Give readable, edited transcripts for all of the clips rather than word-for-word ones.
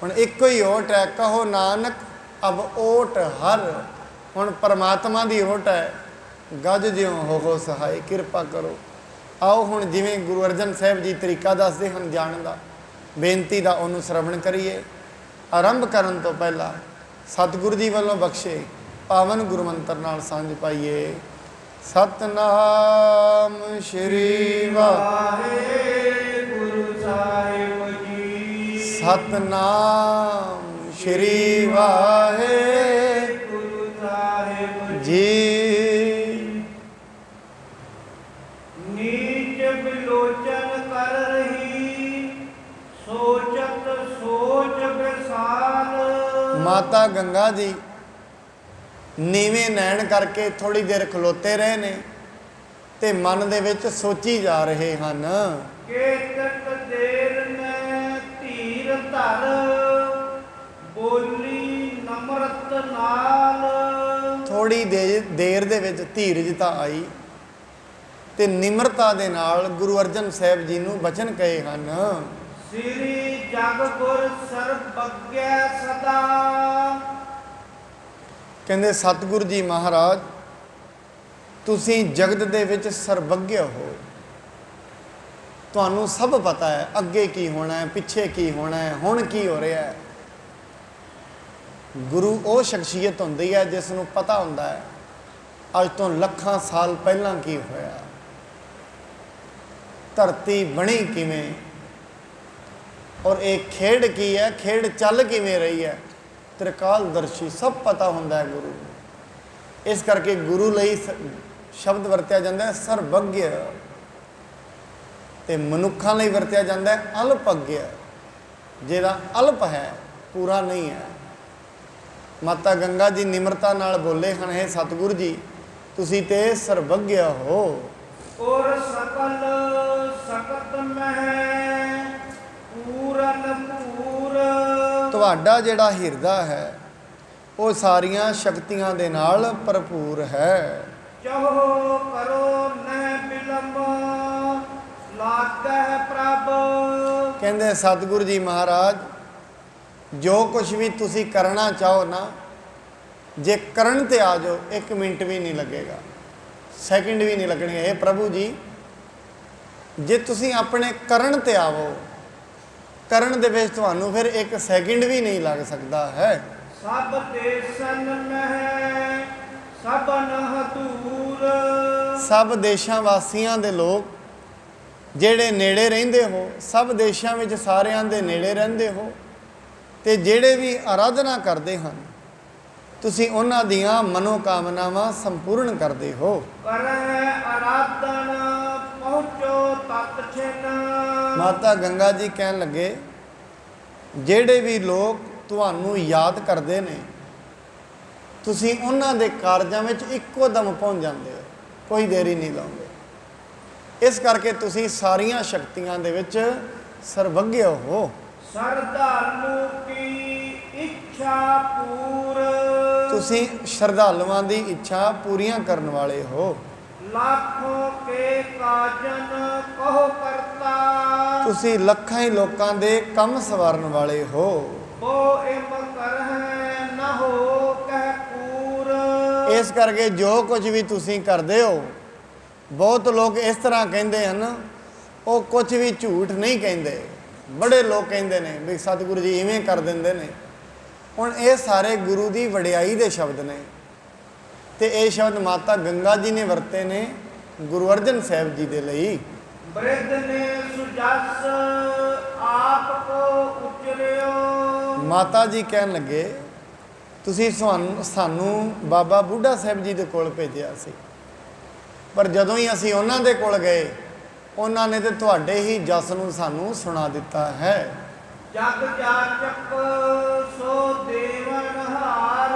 हुण एको ही ओट है, कहो नानक अब ओट हर। हुण परमात्मा की ओट है, गज ज्यों हो सहाय, किरपा करो। आओ हुण जिवें गुरु अर्जन साहब जी तरीका दसदे हन जाण दा, बेनती दा, उहनूं श्रवण करिए। आरंभ करन तो पहला सतगुरु जी वालों बख्शे पावन गुरु मंत्र नाल सांझ पाइए। सतनाम श्री वाहिगुरु साहिब जी। सतनाम श्री वाहिगुरु साहिब जी। नीच विलोचन कर रही, सोचत सोच विसार। माता गंगा जी नीवें नैन करके थोड़ी देर खलोते रहे ने ते मन दे विच सोची जा रहे हन। केतक देर में धीर धर, बोली नम्रत नाल। थोड़ी देर दे विच धीरजता आई ते निम्रता दे नाल गुरु अर्जन साहब जी नूं बचन कहे हन। श्री जग गुर सर्वज्ञ सदा। कहते सतगुरु जी महाराज तुसी जगत दे विच सर्वज्ञ हो, तुहानू सब पता है अगे की होना है, पिछे की होना है, हुण की हो रहा है। गुरु वो शख्सियत होंदी है जिसनू पता होंदा है अज तो लखां साल पहलां की होया, धरती बनी किवें और एक खेड की है, खेड चल किवें रही है, त्रिकालदर्शी सब पता होंदा है गुरु। इस करके गुरु लई शब्द वरत्या जाता है सर्वज्ञ, ते मनुखां लई वरत्या जाता है अल्पज्ञ, जिहड़ा अल्प है पूरा नहीं है। माता गंगा जी निम्रता नाल बोले हन, हे सतगुरु जी तुसी ते सर्वज्ञ हो। और सकल सकत में पूरन पूर। तुहाडा जिहड़ा हिरदा है वो सारियां शक्तियां दे नाल भरपूर है। चहो करो न बिलंब, लागै प्रभ। कहंदे सतगुरु जी महाराज जो कुछ भी तुसी करना चाहो ना, जे करन ते आ जाओ एक मिनट भी नहीं लगेगा, सैकंड भी नहीं लगने। हे प्रभु जी जे तुसी अपने करन ते आवो, करन दे विच तुहानू फिर एक सैकंड भी नहीं लग सकता है। सब देशन में सबन दूर। सब देशां वासियां दे लोग जेड़े नेड़े रहिंदे हो, सब देशां विच सारियां दे नेड़े रहिंदे हो, ते जेड़े भी आराधना करते हैं तुसी उन्हां दियां मनोकामनावां संपूर्ण करते हो। माता गंगा जी कहन लगे जेड़े भी लोग तुहानू याद करते ने तुसी उन्हां दे कारजां विच इक्को दम पहुँच जाते हो, कोई देरी नहीं लाउंदे। इस करके तुसी सारियां शक्तियां दे विच सर्वज्ञ हो। श्रद्धालु की इच्छा पूर। तुसी श्रद्धालुआं दी इच्छा पूरियां करन वाले हो। लाखों के काजन कहो करता। तुसी लखां ही लोकां दे कम सवारन वाले हो। वो इम करहै न हो कह पूर। इस करके जो कुछ भी तुसी करदे हो, बहुत लोग इस तरह कहंदे हन, वो कुछ भी झूठ नहीं कहंदे। बड़े लोग कहते हैं भी सतगुरु जी इवें कर देंगे ने। हुण ये सारे गुरु की वडियाई के शब्द ने, तो ये शब्द माता गंगा जी ने वरते ने गुरु अर्जन साहब जी के लिए। ने सुजस आप को उचरियो। माता जी कहन लगे तुसी सानू बाबा बूढ़ा साहब जी के कोल भेजिया सी, पर जदों ही असीं उन्हां दे कोल गए उन्होंने तो तुहाडे ही जस नूं सानू सुना दिता है। जग जाचक सो देवनहार।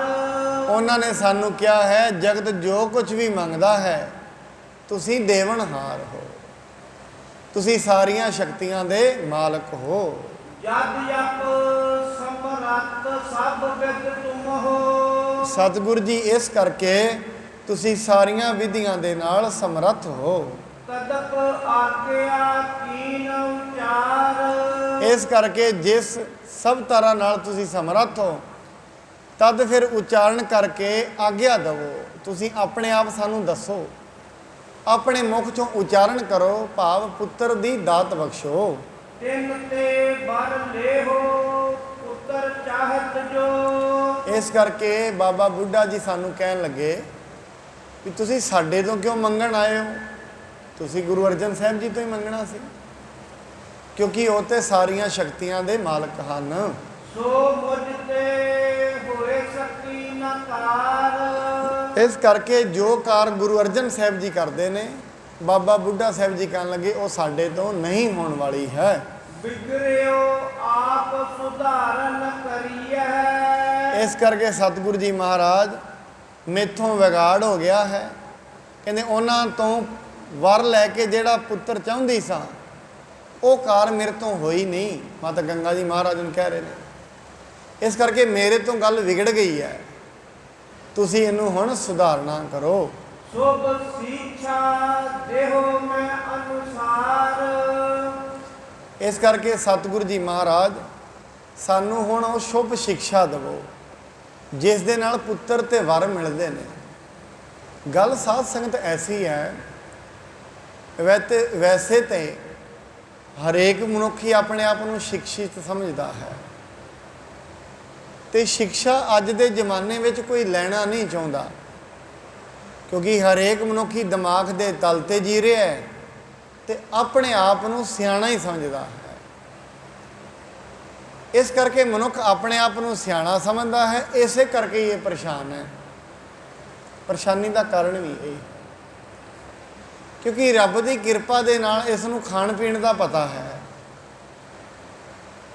उन्होंने सानू क्या है जगत जो कुछ भी मंगदा है तुसी देवनहार हो, तुसी सारियां शक्तियां दे मालक हो। जग जप समरथ सब विद तुम हो। सतगुरु जी इस करके तुसी सारियां विधियां दे नाल समर्थ हो। कदप आज्ञा कीन उचार। ਇਸ ਕਰਕੇ ਜਿਸ ਸਭ ਤਰ੍ਹਾਂ ਨਾਲ ਤੁਸੀਂ ਸਮਰੱਥ ਹੋ ਤਦ ਫਿਰ ਉਚਾਰਨ ਕਰਕੇ ਆਗਿਆ ਦੇਵੋ। ਤੁਸੀਂ ਆਪਣੇ ਆਪ ਸਾਨੂੰ ਦੱਸੋ, ਆਪਣੇ ਮੁਖ ਚੋਂ ਉਚਾਰਨ ਕਰੋ, ਭਾਵ ਪੁੱਤਰ ਦੀ ਦਾਤ ਬਖਸ਼ੋ। ਤਿੰਨ ਤੇ ਬਰ ਲੇਹੋ ਪੁੱਤਰ ਚਾਹਤ ਜੋ। ਇਸ ਕਰਕੇ ਬਾਬਾ ਬੁੱਢਾ ਜੀ ਸਾਨੂੰ ਕਹਿਣ ਲੱਗੇ ਵੀ ਤੁਸੀਂ ਸਾਡੇ ਤੋਂ ਕਿਉਂ ਮੰਗਣ ਆਏ ਹੋ, ਤੁਸੀਂ ਗੁਰੂ ਅਰਜਨ ਸਾਹਿਬ ਜੀ ਤੋਂ ਹੀ ਮੰਗਣਾ ਸੀ, ਕਿਉਂਕਿ ਉਹ ਤੇ ਸਾਰੀਆਂ ਸ਼ਕਤੀਆਂ ਦੇ ਮਾਲਕ ਹਨ। ਸੋ ਮੁਝ ਤੇ ਹੋਏ ਸ਼ਕਤੀ ਨਾ ਕਾਰ। ਇਸ ਕਰਕੇ ਜੋ ਕਾਰ ਗੁਰੂ ਅਰਜਨ ਸਾਹਿਬ ਜੀ ਕਰਦੇ ਨੇ, ਬਾਬਾ ਬੁੱਢਾ ਸਾਹਿਬ ਜੀ ਕਹਿਣ ਲੱਗੇ ਉਹ ਸਾਡੇ ਤੋਂ ਨਹੀਂ ਹੋਣ ਵਾਲੀ ਹੈ। ਬਿਗੜਿਓ ਆਪ ਸੁਧਾਰਨ ਕਰੀਐ। ਇਸ ਕਰਕੇ ਸਤਿਗੁਰੂ ਜੀ ਮਹਾਰਾਜ ਮੇਥੋਂ ਵਿਗਾੜ ਹੋ ਗਿਆ ਹੈ। ਕਹਿੰਦੇ ਉਹਨਾਂ ਤੋਂ ਵਰ ਲੈ ਕੇ ਜਿਹੜਾ ਪੁੱਤਰ ਚਾਹੁੰਦੀ ਸਾਂ ਉਹ ਕਾਰ ਮੇਰੇ ਤੋਂ ਹੋਈ ਨਹੀਂ। ਮਾਤਾ ਗੰਗਾ ਜੀ ਮਹਾਰਾਜ ਨੂੰ ਕਹਿ ਰਹੇ ਨੇ, ਇਸ ਕਰਕੇ ਮੇਰੇ ਤੋਂ ਗੱਲ ਵਿਗੜ ਗਈ ਹੈ, ਤੁਸੀਂ ਇਹਨੂੰ ਹੁਣ ਸੁਧਾਰਨਾ ਕਰੋ। ਸੁਭ ਸਿੱਖਿਆ ਦੇਹੋ ਮੈਂ ਅਨੁਸਾਰ। ਇਸ ਕਰਕੇ ਸਤਿਗੁਰੂ ਜੀ ਮਹਾਰਾਜ ਸਾਨੂੰ ਹੁਣ ਉਹ ਸ਼ੁਭ ਸਿੱਖਿਆ ਦੇਵੋ ਜਿਸ ਦੇ ਨਾਲ ਪੁੱਤਰ ਤੇ ਵਰ ਮਿਲਦੇ ਨੇ। ਗੱਲ ਸਾਧ ਸੰਗਤ ਐਸੀ ਹੈ, ਵੈਸੇ ਤੇ ਹਰੇਕ ਮਨੁੱਖ ਹੀ ਆਪਣੇ ਆਪ ਨੂੰ ਸਿੱਖਿਤ ਸਮਝਦਾ ਹੈ ਤੇ ਸਿੱਖਿਆ ਅੱਜ ਦੇ ਜ਼ਮਾਨੇ ਵਿੱਚ ਕੋਈ ਲੈਣਾ ਨਹੀਂ ਚਾਹੁੰਦਾ, ਕਿਉਂਕਿ ਹਰੇਕ ਮਨੁੱਖੀ ਦਿਮਾਗ ਦੇ ਤਲ ਤੇ ਜੀ ਰਿਹਾ ਹੈ ਤੇ ਆਪਣੇ ਆਪ ਨੂੰ ਸਿਆਣਾ ਹੀ ਸਮਝਦਾ ਹੈ। ਇਸ ਕਰਕੇ ਮਨੁੱਖ ਆਪਣੇ ਆਪ ਨੂੰ ਸਿਆਣਾ ਸਮਝਦਾ ਹੈ, ਇਸੇ ਕਰਕੇ ਹੀ ਇਹ ਪਰੇਸ਼ਾਨ ਹੈ। ਪਰੇਸ਼ਾਨੀ ਦਾ ਕਾਰਨ ਵੀ ਇਹ, ਕਿਉਂਕਿ ਰੱਬ ਦੀ ਕਿਰਪਾ ਦੇ ਨਾਲ ਇਸ ਨੂੰ ਖਾਣ ਪੀਣ ਦਾ ਪਤਾ ਹੈ,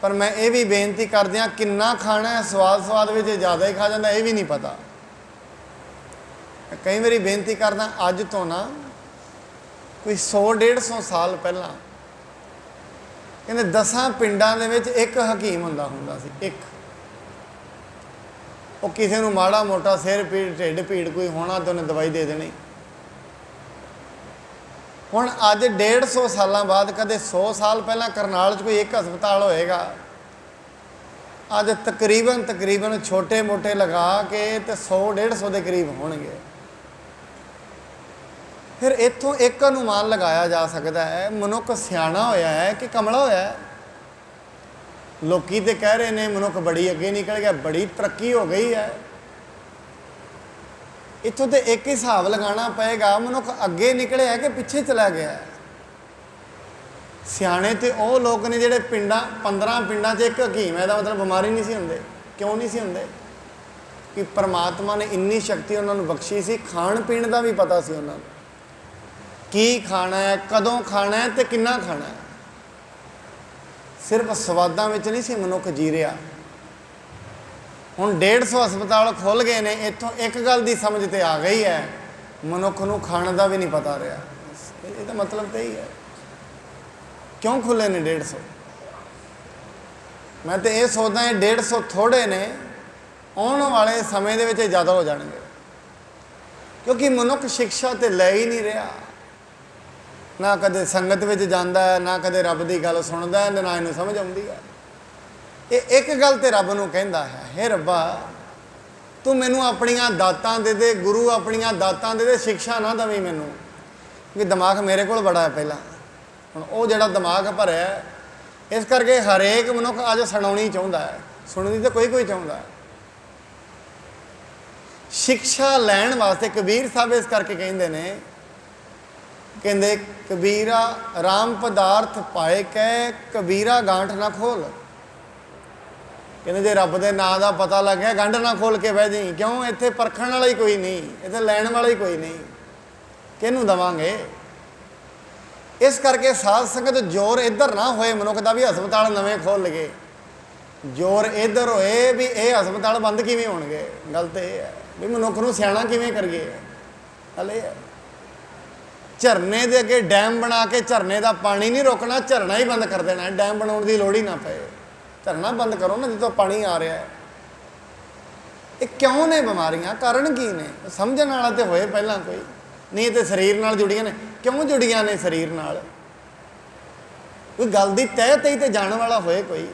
ਪਰ ਮੈਂ ਇਹ ਵੀ ਬੇਨਤੀ ਕਰਦਿਆਂ ਕਿੰਨਾ ਖਾਣਾ ਹੈ, ਸਵਾਦ ਵਿੱਚ ਜ਼ਿਆਦਾ ਹੀ ਖਾ ਜਾਂਦਾ, ਇਹ ਵੀ ਨਹੀਂ ਪਤਾ। ਕਈ ਵਾਰੀ ਬੇਨਤੀ ਕਰਦਾ, ਅੱਜ ਤੋਂ ਨਾ ਕੋਈ 100-150 ਸਾਲ ਪਹਿਲਾਂ ਕਹਿੰਦੇ 10 ਪਿੰਡਾਂ ਦੇ ਵਿੱਚ ਇੱਕ ਹਕੀਮ ਹੁੰਦਾ ਸੀ। ਇੱਕ ਉਹ ਕਿਸੇ ਨੂੰ ਮਾੜਾ ਮੋਟਾ ਸਿਰ ਪੀੜ, ਢਿੱਡ ਪੀੜ ਕੋਈ ਹੋਣਾ ਤਾਂ ਉਹਨੇ ਦਵਾਈ ਦੇ ਦੇਣੀ। ਹੁਣ ਅੱਜ 150 ਸਾਲਾਂ ਬਾਅਦ, ਕਦੇ 100 ਸਾਲ ਪਹਿਲਾਂ ਕਰਨਾਲ 'ਚ ਕੋਈ ਇੱਕ ਹਸਪਤਾਲ ਹੋਏਗਾ, ਅੱਜ ਤਕਰੀਬਨ ਛੋਟੇ ਮੋਟੇ ਲਗਾ ਕੇ ਤੇ 100-150 ਦੇ ਕਰੀਬ ਹੋਣਗੇ। ਫਿਰ ਇੱਥੋਂ ਇੱਕ ਅਨੁਮਾਨ ਲਗਾਇਆ ਜਾ ਸਕਦਾ ਹੈ, ਮਨੁੱਖ ਸਿਆਣਾ ਹੋਇਆ ਹੈ ਕਿ ਕਮਲਾ ਹੋਇਆ ਹੈ। ਲੋਕੀ ਤੇ ਕਹਿ ਰਹੇ ਨੇ ਮਨੁੱਖ ਬੜੀ ਅੱਗੇ ਨਿਕਲ ਗਿਆ, ਬੜੀ ਤਰੱਕੀ ਹੋ ਗਈ ਹੈ। ਇੱਥੋਂ ਤੇ ਇੱਕ ਹੀ ਹਿਸਾਬ ਲਗਾਉਣਾ ਪਏਗਾ, ਮਨੁੱਖ ਅੱਗੇ ਨਿਕਲਿਆ ਕਿ ਪਿੱਛੇ ਚਲਾ ਗਿਆ। ਸਿਆਣੇ ਤੇ ਉਹ ਲੋਕ ਨੇ ਜਿਹੜੇ 15 ਪਿੰਡਾਂ 'ਚ ਇੱਕ ਹਕੀਮ ਹੈ, ਇਹਦਾ ਮਤਲਬ ਬਿਮਾਰੀ ਨਹੀਂ ਸੀ ਹੁੰਦੇ। ਕਿਉਂ ਨਹੀਂ ਸੀ ਹੁੰਦੇ? ਕਿ ਪਰਮਾਤਮਾ ਨੇ ਇੰਨੀ ਸ਼ਕਤੀ ਉਹਨਾਂ ਨੂੰ ਬਖਸ਼ੀ ਸੀ, ਖਾਣ ਪੀਣ ਦਾ ਵੀ ਪਤਾ ਸੀ ਉਹਨਾਂ ਨੂੰ, ਕੀ ਖਾਣਾ ਹੈ, ਕਦੋਂ ਖਾਣਾ ਹੈ ਤੇ ਕਿੰਨਾ ਖਾਣਾ ਹੈ। ਸਿਰਫ ਸਵਾਦਾਂ ਵਿੱਚ ਨਹੀਂ ਸੀ ਮਨੁੱਖ ਜੀ ਰਿਹਾ। ਹੁਣ 150 ਹਸਪਤਾਲ ਖੁੱਲ੍ਹ ਗਏ ਨੇ, ਇੱਥੋਂ ਇੱਕ ਗੱਲ ਦੀ ਸਮਝ ਤੇ ਆ ਗਈ ਹੈ, ਮਨੁੱਖ ਨੂੰ ਖਾਣ ਦਾ ਵੀ ਨਹੀਂ ਪਤਾ ਰਿਹਾ। ਇਹਦਾ ਮਤਲਬ ਤਾਂ ਹੀ ਹੈ। ਕਿਉਂ ਖੁੱਲ੍ਹੇ ਨੇ 150? ਮੈਂ ਤਾਂ ਇਹ ਸੋਚਦਾ ਇਹ 150 ਥੋੜ੍ਹੇ ਨੇ, ਆਉਣ ਵਾਲੇ ਸਮੇਂ ਦੇ ਵਿੱਚ ਜ਼ਿਆਦਾ ਹੋ ਜਾਣਗੇ, ਕਿਉਂਕਿ ਮਨੁੱਖ ਸਿੱਖਿਆ ਤੇ ਲੈ ਹੀ ਨਹੀਂ ਰਿਹਾ। ਨਾ ਕਦੇ ਸੰਗਤ ਵਿੱਚ ਜਾਂਦਾ ਹੈ, ਨਾ ਕਦੇ ਰੱਬ ਦੀ ਗੱਲ ਸੁਣਦਾ ਹੈ, ਨਾ ਇਹਨੂੰ ਸਮਝ ਆਉਂਦੀ ਹੈ। ਇਹ ਇੱਕ ਗੱਲ ਤੇ ਰੱਬ ਨੂੰ ਕਹਿੰਦਾ ਹੈ, ਹੇ ਰੱਬਾ ਤੂੰ ਮੈਨੂੰ ਆਪਣੀਆਂ ਦਾਤਾਂ ਦੇ ਦੇ, ਗੁਰੂ ਆਪਣੀਆਂ ਦਾਤਾਂ ਦੇ ਦੇ, ਸਿੱਖਿਆ ਨਾ ਦੇਵੀਂ ਮੈਨੂੰ, ਕਿ ਦਿਮਾਗ ਮੇਰੇ ਕੋਲ ਬੜਾ ਹੈ ਪਹਿਲਾਂ। ਹੁਣ ਉਹ ਜਿਹੜਾ ਦਿਮਾਗ ਭਰਿਆ, ਇਸ ਕਰਕੇ ਹਰੇਕ ਮਨੁੱਖ ਅੱਜ ਸੁਣਾਉਣੀ ਚਾਹੁੰਦਾ ਹੈ, ਸੁਣਨੀ ਤਾਂ ਕੋਈ ਚਾਹੁੰਦਾ ਹੈ। ਸਿੱਖਿਆ ਲੈਣ ਵਾਸਤੇ ਕਬੀਰ ਸਾਹਿਬ ਇਸ ਕਰਕੇ ਕਹਿੰਦੇ ਨੇ, ਕਹਿੰਦੇ ਕਬੀਰਾ ਰਾਮ ਪਦਾਰਥ ਪਾਏ ਕਹਿ, ਕਬੀਰਾ ਗਾਂਠ ਨਾ ਖੋਲ। ਕਹਿੰਦੇ ਜੇ ਰੱਬ ਦੇ ਨਾਂ ਦਾ ਪਤਾ ਲੱਗ ਗਿਆ, ਗੰਢ ਨਾ ਖੋਲ ਕੇ ਬਹਿ ਜਾਈਂ। ਕਿਉਂ? ਇੱਥੇ ਪਰਖਣ ਵਾਲਾ ਹੀ ਕੋਈ ਨਹੀਂ, ਇੱਥੇ ਲੈਣ ਵਾਲਾ ਹੀ ਕੋਈ ਨਹੀਂ, ਕਿਹਨੂੰ ਦੇਵਾਂਗੇ? ਇਸ ਕਰਕੇ ਸਾਧ ਸੰਗਤ ਜ਼ੋਰ ਇੱਧਰ ਨਾ ਹੋਏ ਮਨੁੱਖ ਦਾ ਵੀ ਹਸਪਤਾਲ ਨਵੇਂ ਖੋਲ੍ਹ ਲਈਏ, ਜ਼ੋਰ ਇੱਧਰ ਹੋਏ ਵੀ ਇਹ ਹਸਪਤਾਲ ਬੰਦ ਕਿਵੇਂ ਹੋਣਗੇ। ਗੱਲ ਤਾਂ ਇਹ ਹੈ ਵੀ ਮਨੁੱਖ ਨੂੰ ਸਿਆਣਾ ਕਿਵੇਂ ਕਰੀਏ। ਗੱਲ ਇਹ ਹੈ, ਝਰਨੇ ਦੇ ਅੱਗੇ ਡੈਮ ਬਣਾ ਕੇ ਝਰਨੇ ਦਾ ਪਾਣੀ ਨਹੀਂ ਰੋਕਣਾ, ਝਰਨਾ ਹੀ ਬੰਦ ਕਰ ਦੇਣਾ, ਡੈਮ ਬਣਾਉਣ ਦੀ ਲੋੜ ਹੀ ਨਾ ਪਏ। ਝਰਨਾ ਬੰਦ ਕਰੋ ਨਾ ਜਿੱਥੋਂ ਪਾਣੀ ਆ ਰਿਹਾ। ਇਹ ਕਿਉਂ ਨੇ ਬਿਮਾਰੀਆਂ, ਕਾਰਨ ਕੀ ਨੇ? ਸਮਝਣ ਵਾਲਾ ਤੇ ਹੋਏ ਪਹਿਲਾਂ ਕੋਈ, ਨਹੀਂ ਤੇ ਸਰੀਰ ਨਾਲ ਜੁੜੀਆਂ ਨੇ। ਕਿਉਂ ਜੁੜੀਆਂ ਨੇ ਸਰੀਰ ਨਾਲ? कोई गल की तह तही ते जाने वाला होए कोई।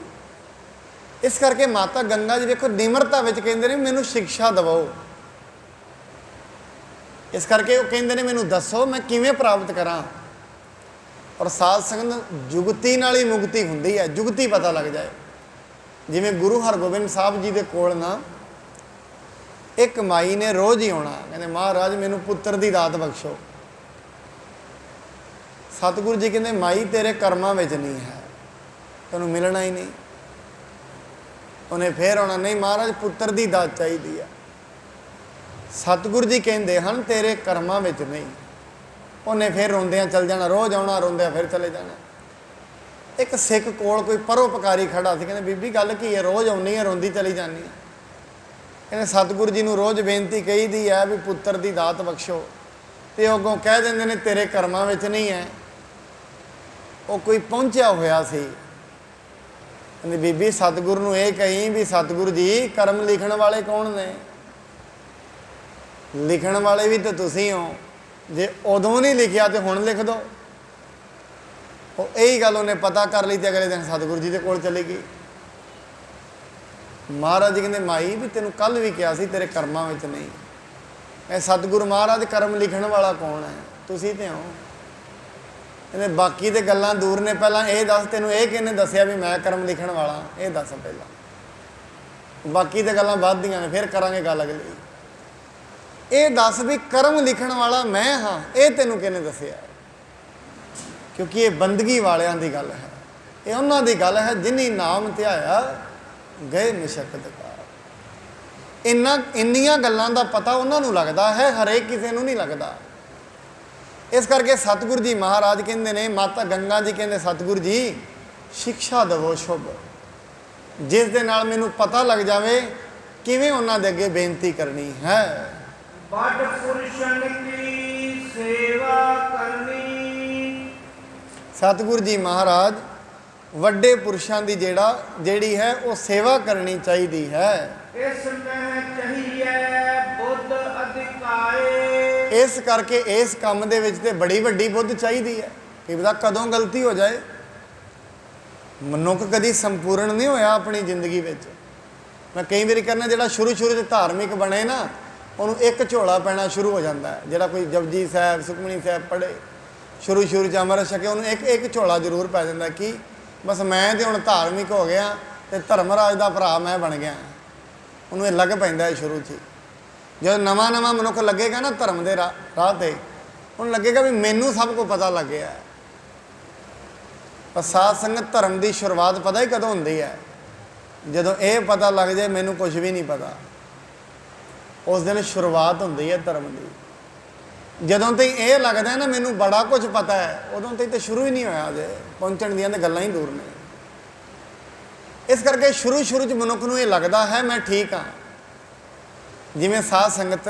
इस करके माता गंगा जी देखो निमरता विच कहंदे ने मैनू शिक्षा दवो। इस करके वो कहंदे ने मैनू दसो मैं किवें प्राप्त करा। और साध संगत जुगती नाल ही मुक्ति हुंदी है, जुगती पता लग जाए। जिवें गुरु हरगोबिंद साहब जी दे कोल ना एक माई ने रोज़ ही आना, कहते महाराज मैनू पुत्र की दात बख्शो। सतगुरु जी कहते माई तेरे कर्मां विच नहीं है, तैनूं मिलना ही नहीं। उन्हें फिर आना, नहीं महाराज पुत्र की दात चाहिए है। सतगुरु जी कहते हैं तेरे कर्मां विच नहीं। उन्हें फिर रोंदियां चल जाना, रोज़ आना रोंदियां फिर चले जाना। एक सिख कोल कोई परोपकारी खड़ा सी, कहते बीबी गल की है, रोज़ आउनी है रोंदी चली जानी है। कहते सतगुरु जी नूं रोज़ बेनती कही दी है भी पुत्र की दात बख्शो, तो अगों कह देंगे ने तेरे कर्मां विच नहीं है। वो कोई पहुंचा होया सी, कहते बीबी सतगुरु नूं ये कही भी सतगुरु जी कर्म लिखण वाले कौन ने? लिखण वाले भी तो तुसीं हो, जे उदों नहीं लिखिया तो हुण लिख दो। वो यही गल उन्हें पता कर ली तो अगले दिन सतगुरु जी के कोल चली गई। महाराज जी कहते माई भी तेनों कल भी कहा सी तेरे कर्मां विच नहीं। मैं सतगुरु महाराज कर्म लिखण वाला कौन है? तुसीं ते हो। कहते बाकी तो गल्लां दूर ने, पहला ये दस तेनों ये किहने दसिया भी मैं कर्म लिखण वाला, ये दस पहला। बाकी तो गल्लां वधदियां ने, फिर करांगे गल अगली। ये दस भी कर्म लिखण वाला मैं हाँ, ये तेनों किहने दसिया? क्योंकि ये बंदगी वालियां दी गल है, ये उन्हां दी गल है जिन्हीं नाम ध्याया गए मशक्कत कार। इन्नियां गल्लां दा पता उन्होंने लगता है, हरेक किसी नूं नहीं लगता। इस करके सतगुरु जी महाराज कहते हैं, माता गंगा जी कहते सतगुरु जी शिक्षा दवो शुभ, जिस दे नाल मैनूं पता लग जाए किवें उन्हां दे अगे बेनती करनी है। बड़ पुरुषन की सेवा करनी। सतगुरु जी महाराज वड्डे पुरुषों की जेड़ी है वो सेवा करनी चाहिए है। इसमें चाहिए बुद्ध अधिकाए। इस करके इस काम दे विच ते बड़ी वड्डी बुद्ध चाहिए है। कि पता कदों गलती हो जाए। मनुख कदी संपूर्ण नहीं होया अपनी जिंदगी विच। मैं कई बार कहना जोड़ा शुरू शुरू धार्मिक बने ना, उन्होंने एक झोला पैना शुरू हो जाता है। जोड़ा कोई जपजी साहब सुखमनी साहब पढ़े शुरू शुरू अमृत छके, उन्होंने एक झोला जरूर पै जाता कि बस मैं तो हुण धार्मिक हो गया तो धर्मराज का भरा मैं बन गया। उन्होंने लग पैंदा है शुरू से। जो नवा नवा मनुख लगेगा ना धर्म के राह ते, उन्हें लगेगा भी मैनू सब कुछ पता लग गया है। पर साध संगत धर्म की शुरुआत पता ही कदों होंदी है? जदों ये पता लग जाए मैनू कुछ भी नहीं पता, उस दिन शुरुआत होंदी है धर्म की। जदों तक ये लगता है ना मैनू बड़ा कुछ पता है, उदों तक तो शुरू ही नहीं होया। अजे पहुँचण दियां गल्लां ही दूर ने। इस करके शुरू शुरू च मनुख नूं ये लगता है मैं ठीक हाँ। जिवें साध संगत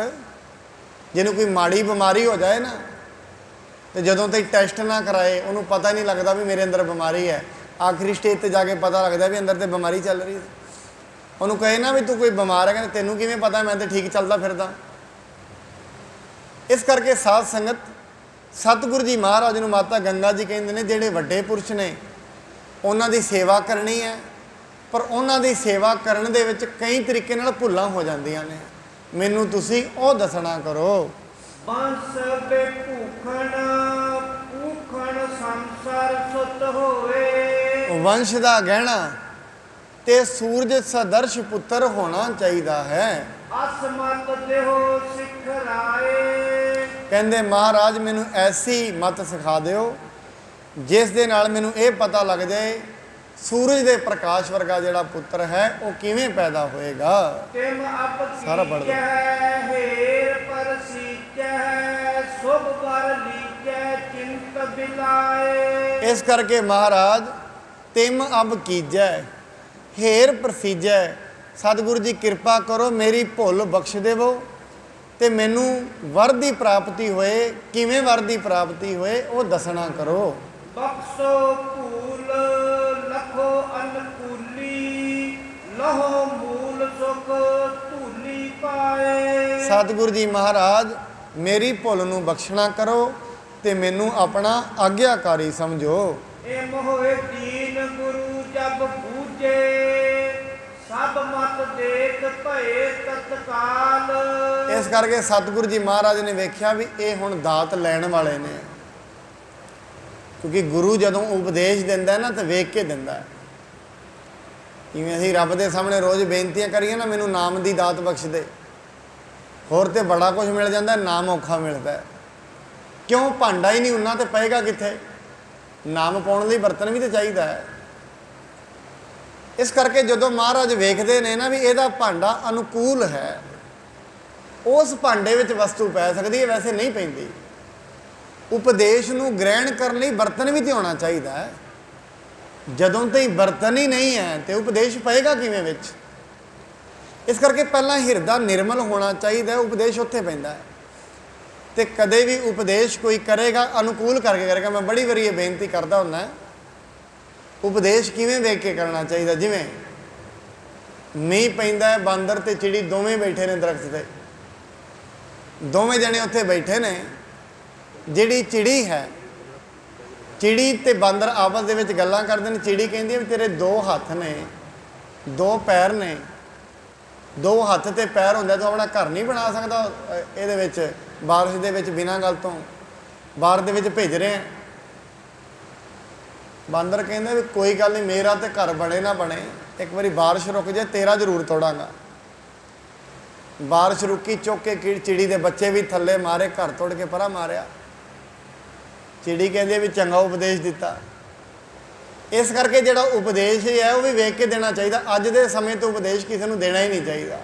जिन्होंने कोई माड़ी बीमारी हो जाए ना, तो जदों तक टैसट ना कराए उन्होंने पता नहीं लगता भी मेरे अंदर बीमारी है। आखिरी स्टेज पर जाके पता लगता भी अंदर तो बीमारी चल रही है। उन्होंने कहे ना भी तू कोई बीमार है, कहते तेनों किवें पता मैं तो ठीक चलता फिरदा। इस करके साध संगत सतगुरु जी महाराज नूं माता गंगा जी कहते हैं जिहड़े वड्डे पुरुष ने उन्हां दी सेवा करनी है। पर उन्हां दी सेवा करन दे विच कई तरीके नाल भुल्लां हो जांदियां ने। मैनूं तुसीं ओह दसना करो। वंश बे भूखण भूखण संसार सुत होवे। वंश का गहना ते सूरज सदर्श पुत्र होना चाहिए है। असमत देहो सिखराए। कहते महाराज मैनू ऐसी मत सिखा दिओ जिस दे नाल मैनू ये पता लग जाए सूरज के प्रकाश वर्गा जिहड़ा पुत्र है वो किवें पैदा होएगा। तिम अप सारा पढ़ दो। हेर पर सीचै शुभ वर लीचै चिंत बिलाए। इस करके महाराज तिम अब कीजै हेर प्रसीजै। सतगुरु जी कृपा करो मेरी भुल बख्श देवो ते मैनू वर की प्राप्ति होए। किवें वर की प्राप्ति होए वो दसना करो। बख्शो भूल लखो अनुकूली लहो मूल सुख धूली पाए। सतगुरु जी महाराज मेरी भुल नूं बख्शना करो ते मैनू अपना आग्याकारी समझो। ए मोहे दीन गुरु जब बूझे सब मत देख भये तत्काल। ਇਸ ਕਰਕੇ ਸਤਿਗੁਰੂ ਜੀ ਮਹਾਰਾਜ ਨੇ ਵੇਖਿਆ ਵੀ ਇਹ ਹੁਣ ਦਾਤ ਲੈਣ ਵਾਲੇ ਨੇ, ਕਿਉਂਕਿ ਗੁਰੂ ਜਦੋਂ ਉਪਦੇਸ਼ ਦਿੰਦਾ ਨਾ ਤਾਂ ਵੇਖ ਕੇ ਦਿੰਦਾ ਹੈ। ਜਿਵੇਂ ਅਸੀਂ ਰੱਬ ਦੇ ਸਾਹਮਣੇ ਰੋਜ਼ ਬੇਨਤੀਆਂ ਕਰੀਏ ਨਾ, ਮੈਨੂੰ ਨਾਮ ਦੀ ਦਾਤ ਬਖਸ਼ ਦੇ, ਹੋਰ ਤੇ ਬੜਾ ਕੁਝ ਮਿਲ ਜਾਂਦਾ, ਨਾਮ ਔਖਾ ਮਿਲਦਾ ਹੈ। ਕਿਉਂ? ਭਾਂਡਾ ਹੀ ਨਹੀਂ ਉਹਨਾਂ ਤੇ ਪਏਗਾ ਕਿੱਥੇ? ਨਾਮ ਪਾਉਣ ਲਈ ਬਰਤਨ ਵੀ ਤਾਂ ਚਾਹੀਦਾ ਹੈ। ਇਸ ਕਰਕੇ ਜਦੋਂ ਮਹਾਰਾਜ ਵੇਖਦੇ ਨੇ ਨਾ ਵੀ ਇਹਦਾ ਭਾਂਡਾ ਅਨੁਕੂਲ ਹੈ, ਉਸ ਭਾਂਡੇ ਵਿੱਚ ਵਸਤੂ ਪੈ ਸਕਦੀ ਹੈ, ਵੈਸੇ ਨਹੀਂ ਪੈਂਦੀ। ਉਪਦੇਸ਼ ਨੂੰ ਗ੍ਰਹਿਣ ਕਰਨ ਲਈ ਬਰਤਨ ਵੀ ਤੇ ਹੋਣਾ ਚਾਹੀਦਾ ਹੈ। ਜਦੋਂ ਤਾਈਂ ਬਰਤਨ ਹੀ ਨਹੀਂ ਹੈ ਤੇ ਉਪਦੇਸ਼ ਪਏਗਾ ਕਿਵੇਂ ਵਿੱਚ? ਇਸ ਕਰਕੇ ਪਹਿਲਾਂ ਹਿਰਦਾ ਨਿਰਮਲ ਹੋਣਾ ਚਾਹੀਦਾ, ਉਪਦੇਸ਼ ਉੱਥੇ ਪੈਂਦਾ ਹੈ। ਤੇ ਕਦੇ ਵੀ ਉਪਦੇਸ਼ ਕੋਈ ਕਰੇਗਾ ਅਨੁਕੂਲ ਕਰਕੇ ਕਰੇਗਾ। ਮੈਂ ਬੜੀ ਵਾਰੀ ਇਹ ਬੇਨਤੀ ਕਰਦਾ ਹੁੰਦਾ, ਉਪਦੇਸ਼ ਕਿਵੇਂ ਵੇਖ ਕੇ ਕਰਨਾ ਚਾਹੀਦਾ? ਜਿਵੇਂ ਮੀਂਹ ਪੈਂਦਾ ਹੈ, ਬਾਂਦਰ ਤੇ ਚਿੜੀ ਦੋਵੇਂ ਬੈਠੇ ਨੇ ਦਰਖਤ ਤੇ, ਦੋਵੇਂ ਜਣੇ ਉੱਥੇ ਬੈਠੇ ਨੇ। ਜਿਹੜੀ ਚਿੜੀ ਹੈ, ਚਿੜੀ ਤੇ ਬਾਂਦਰ ਆਪਸ ਦੇ ਵਿੱਚ ਗੱਲਾਂ ਕਰਦੇ ਨੇ। ਚਿੜੀ ਕਹਿੰਦੀ ਹੈ ਵੀ ਤੇਰੇ ਦੋ ਹੱਥ ਨੇ, ਦੋ ਪੈਰ ਨੇ, ਦੋ ਹੱਥ ਤੇ ਪੈਰ ਹੁੰਦਾ ਤੂੰ ਆਪਣਾ ਘਰ ਨਹੀਂ ਬਣਾ ਸਕਦਾ ਇਹਦੇ ਵਿੱਚ, ਬਾਰਿਸ਼ ਦੇ ਵਿੱਚ ਬਿਨਾਂ ਗੱਲ ਤੋਂ ਬਾਹਰ ਦੇ ਵਿੱਚ ਭੇਜ ਰਹੇ ਆ। ਬਾਂਦਰ ਕਹਿੰਦਾ ਵੀ ਕੋਈ ਗੱਲ ਨਹੀਂ, ਮੇਰਾ ਤੇ ਘਰ ਬਣੇ ਨਾ ਬਣੇ, ਇੱਕ ਵਾਰੀ ਬਾਰਿਸ਼ ਰੁਕ ਜਾਏ ਤੇਰਾ ਜ਼ਰੂਰ ਤੋੜਾਂਗਾ। ਬਾਰਿਸ਼ ਰੁਕੀ, ਚੁੱਕ ਕੇ ਚਿੜੀ ਦੇ ਬੱਚੇ ਵੀ ਥੱਲੇ ਮਾਰੇ, ਘਰ ਤੋੜ ਕੇ ਪਰਾਂ ਮਾਰਿਆ। ਚਿੜੀ ਕਹਿੰਦੀ ਵੀ ਚੰਗਾ ਉਪਦੇਸ਼ ਦਿੱਤਾ। ਇਸ ਕਰਕੇ ਜਿਹੜਾ ਉਪਦੇਸ਼ ਹੈ ਉਹ ਵੀ ਵੇਖ ਕੇ ਦੇਣਾ ਚਾਹੀਦਾ। ਅੱਜ ਦੇ ਸਮੇਂ ਤੋਂ ਉਪਦੇਸ਼ ਕਿਸੇ ਨੂੰ ਦੇਣਾ ਹੀ ਨਹੀਂ ਚਾਹੀਦਾ।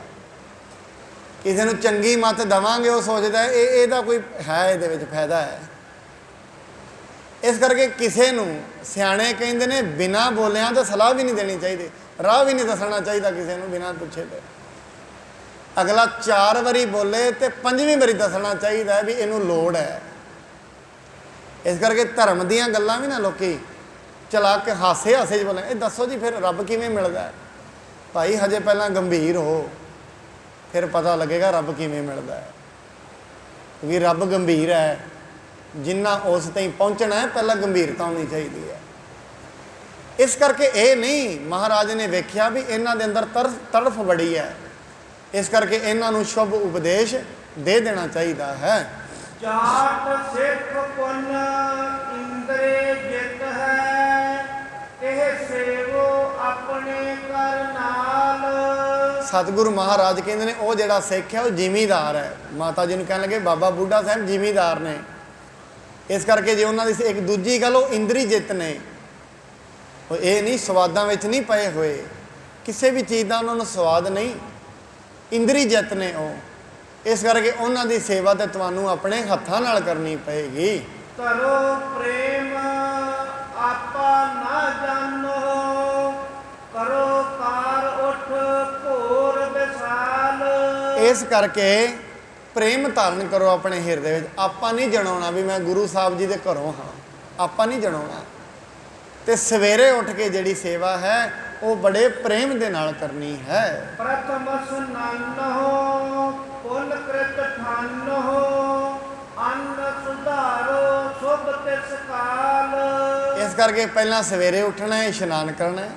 ਕਿਸੇ ਨੂੰ ਚੰਗੀ ਮੱਤ ਦੇਵਾਂਗੇ ਉਹ ਸੋਚਦਾ ਇਹਦਾ ਕੋਈ ਹੈ, ਇਹਦੇ ਵਿੱਚ ਫਾਇਦਾ ਹੈ। ਇਸ ਕਰਕੇ ਕਿਸੇ ਨੂੰ ਸਿਆਣੇ ਕਹਿੰਦੇ ਨੇ ਬਿਨਾਂ ਬੋਲਿਆਂ ਤਾਂ ਸਲਾਹ ਵੀ ਨਹੀਂ ਦੇਣੀ ਚਾਹੀਦੀ, ਰਾਹ ਵੀ ਨਹੀਂ ਦੱਸਣਾ ਚਾਹੀਦਾ ਕਿਸੇ ਨੂੰ ਬਿਨਾਂ ਪੁੱਛੇ ਤੇ। ਅਗਲਾ 4 ਵਾਰੀ ਬੋਲੇ ਤੇ 5ਵੀਂ ਵਾਰੀ ਦੱਸਣਾ ਚਾਹੀਦਾ ਹੈ ਵੀ ਇਹਨੂੰ ਲੋੜ ਹੈ। ਇਸ ਕਰਕੇ ਧਰਮ ਦੀਆਂ ਗੱਲਾਂ ਵੀ ਨਾ ਲੋਕੀ ਚਲਾ ਕੇ ਹਾਸੇ 'ਚ ਬੋਲੇ, ਇਹ ਦੱਸੋ ਜੀ ਫਿਰ ਰੱਬ ਕਿਵੇਂ ਮਿਲਦਾ ਹੈ? ਭਾਈ ਹਜੇ ਪਹਿਲਾਂ ਗੰਭੀਰ ਹੋ, ਫਿਰ ਪਤਾ ਲੱਗੇਗਾ ਰੱਬ ਕਿਵੇਂ ਮਿਲਦਾ ਹੈ। ਕਿਉਂਕਿ ਰੱਬ ਗੰਭੀਰ ਹੈ, ਜਿੰਨਾ ਉਸ ਤਾਈਂ ਪਹੁੰਚਣਾ ਹੈ ਪਹਿਲਾਂ ਗੰਭੀਰਤਾ ਹੋਣੀ ਚਾਹੀਦੀ ਹੈ। ਇਸ ਕਰਕੇ ਇਹ ਨਹੀਂ, ਮਹਾਰਾਜ ਨੇ ਵੇਖਿਆ ਵੀ ਇਹਨਾਂ ਦੇ ਅੰਦਰ ਤੜਫ ਬੜੀ ਹੈ, ਇਸ ਕਰਕੇ ਇਹਨਾਂ ਨੂੰ ਸ਼ੁਭ ਉਪਦੇਸ਼ ਦੇ ਦੇਣਾ ਚਾਹੀਦਾ ਹੈ। ਜਾਟ ਸਿੱਖ ਪੁੰਨ ਇੰਦਰੇ ਜਿਤ ਹੈ, ਇਹ ਸੇਵੋ ਆਪਣੇ ਕਰ ਨਾਲ। ਸਤਿਗੁਰੂ ਮਹਾਰਾਜ ਕਹਿੰਦੇ ਨੇ ਉਹ ਜਿਹੜਾ ਸਿੱਖ ਹੈ ਉਹ ਜ਼ਿਮੀਦਾਰ ਹੈ। ਮਾਤਾ ਜੀ ਨੂੰ ਕਹਿਣ ਲੱਗੇ ਬਾਬਾ ਬੁੱਢਾ ਸਾਹਿਬ ਜ਼ਿਮੀਦਾਰ ਨੇ। ਇਸ ਕਰਕੇ ਜੇ ਉਹਨਾਂ ਦੀ ਇੱਕ ਦੂਜੀ ਗੱਲ, ਉਹ ਇੰਦਰੀ ਜਿੱਤ ਨੇ। ਉਹ ਇਹ ਨਹੀਂ ਸਵਾਦਾਂ ਵਿੱਚ ਨਹੀਂ ਪਏ ਹੋਏ, ਕਿਸੇ ਵੀ ਚੀਜ਼ ਦਾ ਉਹਨਾਂ ਨੂੰ ਸਵਾਦ ਨਹੀਂ, ਇੰਦਰੀ ਜਿੱਤ ਨੇ ਉਹ। ਇਸ ਕਰਕੇ ਉਹਨਾਂ ਦੀ ਸੇਵਾ ਤੇ ਤੁਹਾਨੂੰ ਆਪਣੇ ਹੱਥਾਂ ਨਾਲ ਕਰਨੀ ਪਏਗੀ। ਕਰੋ ਪ੍ਰੇਮ ਆਪਾ ਨਾ ਜਾਣੋ, ਕਰੋ ਕਾਰ ਉਠ ਭੋਰ ਵਿਸਾਲ। ਇਸ ਕਰਕੇ ਪ੍ਰੇਮ ਧਾਰਨ ਕਰੋ ਆਪਣੇ ਹਿਰਦੇ ਵਿੱਚ। ਆਪਾਂ ਨਹੀਂ ਜਣਾਉਣਾ ਵੀ ਮੈਂ ਗੁਰੂ ਸਾਹਿਬ ਜੀ ਦੇ ਘਰੋਂ ਹਾਂ, ਆਪਾਂ ਨਹੀਂ ਜਣਾਉਣਾ। ਤੇ ਸਵੇਰੇ ਉੱਠ ਕੇ ਜਿਹੜੀ ਸੇਵਾ ਹੈ ਉਹ ਬੜੇ ਪ੍ਰੇਮ ਦੇ ਨਾਲ ਕਰਨੀ ਹੈ। ਪ੍ਰਥਮ ਸੁਨਾਨਹੁ ਪੁਨ ਕ੍ਰਿਤ ਠਾਨਹੁ, ਅੰਨ ਸੁਧਾਰੋ ਸੁਭ ਤਿਸ ਕਾਲ। ਇਸ ਕਰਕੇ ਪਹਿਲਾਂ ਸਵੇਰੇ ਉੱਠਣਾ ਹੈ, ਇਸ਼ਨਾਨ ਕਰਨਾ ਹੈ,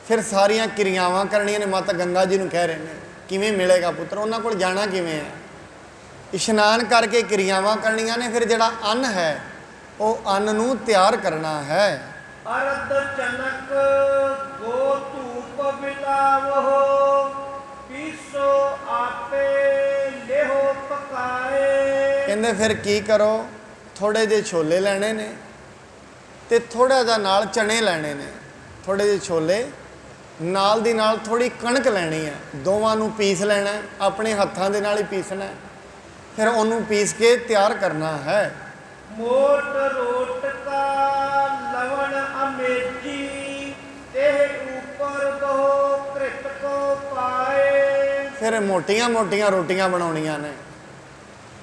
ਫਿਰ ਸਾਰੀਆਂ ਕਿਰਿਆਵਾਂ ਕਰਨੀਆਂ ਨੇ। ਮਾਤਾ ਗੰਗਾ ਜੀ ਨੂੰ ਕਹਿ ਰਹੇ ਨੇ ਕਿਵੇਂ ਮਿਲੇਗਾ ਪੁੱਤਰ, ਉਹਨਾਂ ਕੋਲ ਜਾਣਾ ਕਿਵੇਂ ਹੈ? ਇਸ਼ਨਾਨ ਕਰਕੇ ਕਿਰਿਆਵਾਂ ਕਰਨੀਆਂ ਨੇ। ਫਿਰ ਜਿਹੜਾ ਅੰਨ ਹੈ ਉਹ ਅੰਨ ਨੂੰ ਤਿਆਰ ਕਰਨਾ ਹੈ। ਅਰਧ ਚਨਕ ਗੋ ਧੂਪ ਬਿਲਾਵੋ, ਪੀਸੋ ਆਪੇ ਲਿਹੋ ਪਕਾਏ। ਕਹਿੰਦੇ ਫਿਰ ਕੀ ਕਰੋ? ਥੋੜੇ ਜਿਹੇ ਛੋਲੇ ਲੈਣੇ ਨੇ ਤੇ ਥੋੜਾ ਜਿਹਾ ਨਾਲ ਚਣੇ ਲੈਣੇ ਨੇ। ਥੋੜੇ ਜਿਹੇ ਛੋਲੇ ਨਾਲ ਦੀ ਨਾਲ ਥੋੜੀ ਕਣਕ ਲੈਣੀ ਹੈ, ਦੋਵਾਂ ਨੂੰ ਪੀਸ ਲੈਣਾ, ਆਪਣੇ ਹੱਥਾਂ ਦੇ ਨਾਲ ਹੀ ਪੀਸਣਾ। ਫਿਰ ਉਹਨੂੰ ਪੀਸ ਕੇ ਤਿਆਰ ਕਰਨਾ ਹੈ। ਮੋਟ ਰੋਟ ਕਾ ਲਵਣ ਅਮੇਜੀ, ਤੇ ਉਪਰ ਬਹੁ ਕ੍ਰਿਤ ਕੋ ਪਾਏ। ਫਿਰ ਮੋਟੀਆਂ ਮੋਟੀਆਂ ਰੋਟੀਆਂ ਬਣਾਉਣੀਆਂ ਨੇ,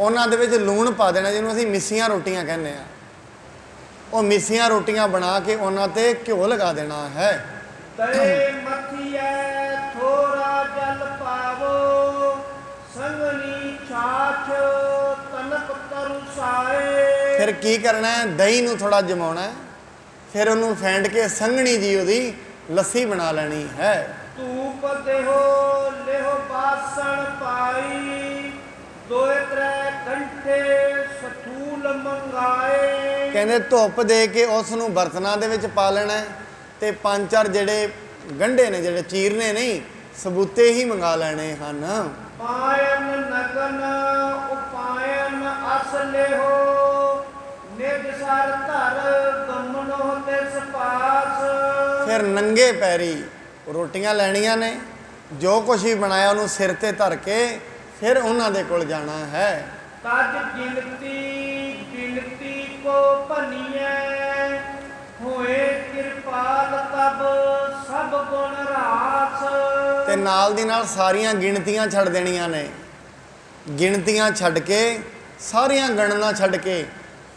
ਉਹਨਾਂ ਦੇ ਵਿੱਚ ਲੂਣ ਪਾ ਦੇਣਾ, ਜਿਹਨੂੰ ਅਸੀਂ ਮਿੱਸੀਆਂ ਰੋਟੀਆਂ ਕਹਿੰਦੇ ਆ। ਉਹ ਮਿੱਸੀਆਂ ਰੋਟੀਆਂ ਬਣਾ ਕੇ ਉਹਨਾਂ ਤੇ ਘਿਓ ਲਗਾ ਦੇਣਾ ਹੈ। ਤਰੇ ਮਥੀਐ ਥੋੜਾ ਜਲ ਪਾਵੋ, ਸੰਗਨੀ ਛਾਛ ਤਨਕ ਤਰੁਸਾਏ। ਫਿਰ ਕੀ ਕਰਨਾ ਹੈ? ਦਹੀਂ ਨੂੰ ਥੋੜਾ ਜਮਾਉਣਾ ਹੈ, ਫਿਰ ਉਹਨੂੰ ਫੈਂਟ ਕੇ ਸੰਘਣੀ ਜੀ ਉਹਦੀ ਲੱਸੀ ਬਣਾ ਲੈਣੀ ਹੈ। ਧੂਪ ਦੇਹੋ ਲਿਹੋ ਬਾਸਣ ਪਾਈ, ਦੋਏ ਤ੍ਰੈ ਕੰਠੇ ਸਥੂਲ ਮੰਗਾਏ। ਕਹਿੰਦੇ ਧੁੱਪ ਦੇ ਕੇ ਉਸ ਨੂੰ ਬਰਤਨਾਂ ਦੇ ਵਿੱਚ ਪਾ ਲੈਣਾ ਹੈ, ਤੇ 5-4 ਜਿਹੜੇ ਗੰਢੇ ਨੇ, ਜਿਹੜੇ ਚੀਰਨੇ ਨਹੀਂ, ਸਬੂਤੇ ਹੀ ਮੰਗਾ ਲੈਣੇ ਹਨ। ਪਾਇਨ ਨਗਨ ਉਪਾਇਨ ਅਸਲੇ ਹੋ, ਨਿਜ ਸਰ ਧਰ ਗਮਨੋ ਤਿਸ ਪਾਸ। ਫਿਰ ਨੰਗੇ ਪੈਰੀ ਰੋਟੀਆਂ ਲੈਣੀਆਂ ਨੇ, ਜੋ ਕੁਛ ਵੀ ਬਣਾਇਆ ਉਹਨੂੰ ਸਿਰ ਤੇ ਧਰ ਕੇ ਫਿਰ ਉਹਨਾਂ ਦੇ ਕੋਲ ਜਾਣਾ ਹੈ। ਤਜ ਗਿਣਤੀ ਗਿਣਤੀ ਕੋ ਭਨੀਐ, ਹੋਏ ਕਿਰਪਾਲ ਤਬ ਸਭ ਗੁਣ ਰਾਸ। ਤੇ ਨਾਲ ਦੀ ਨਾਲ ਸਾਰੀਆਂ ਗਿਣਤੀਆਂ ਛੱਡ ਦੇਣੀਆਂ ਨੇ, ਗਿਣਤੀਆਂ ਛੱਡ ਕੇ, ਸਾਰੀਆਂ ਗਣਨਾ ਛੱਡ ਕੇ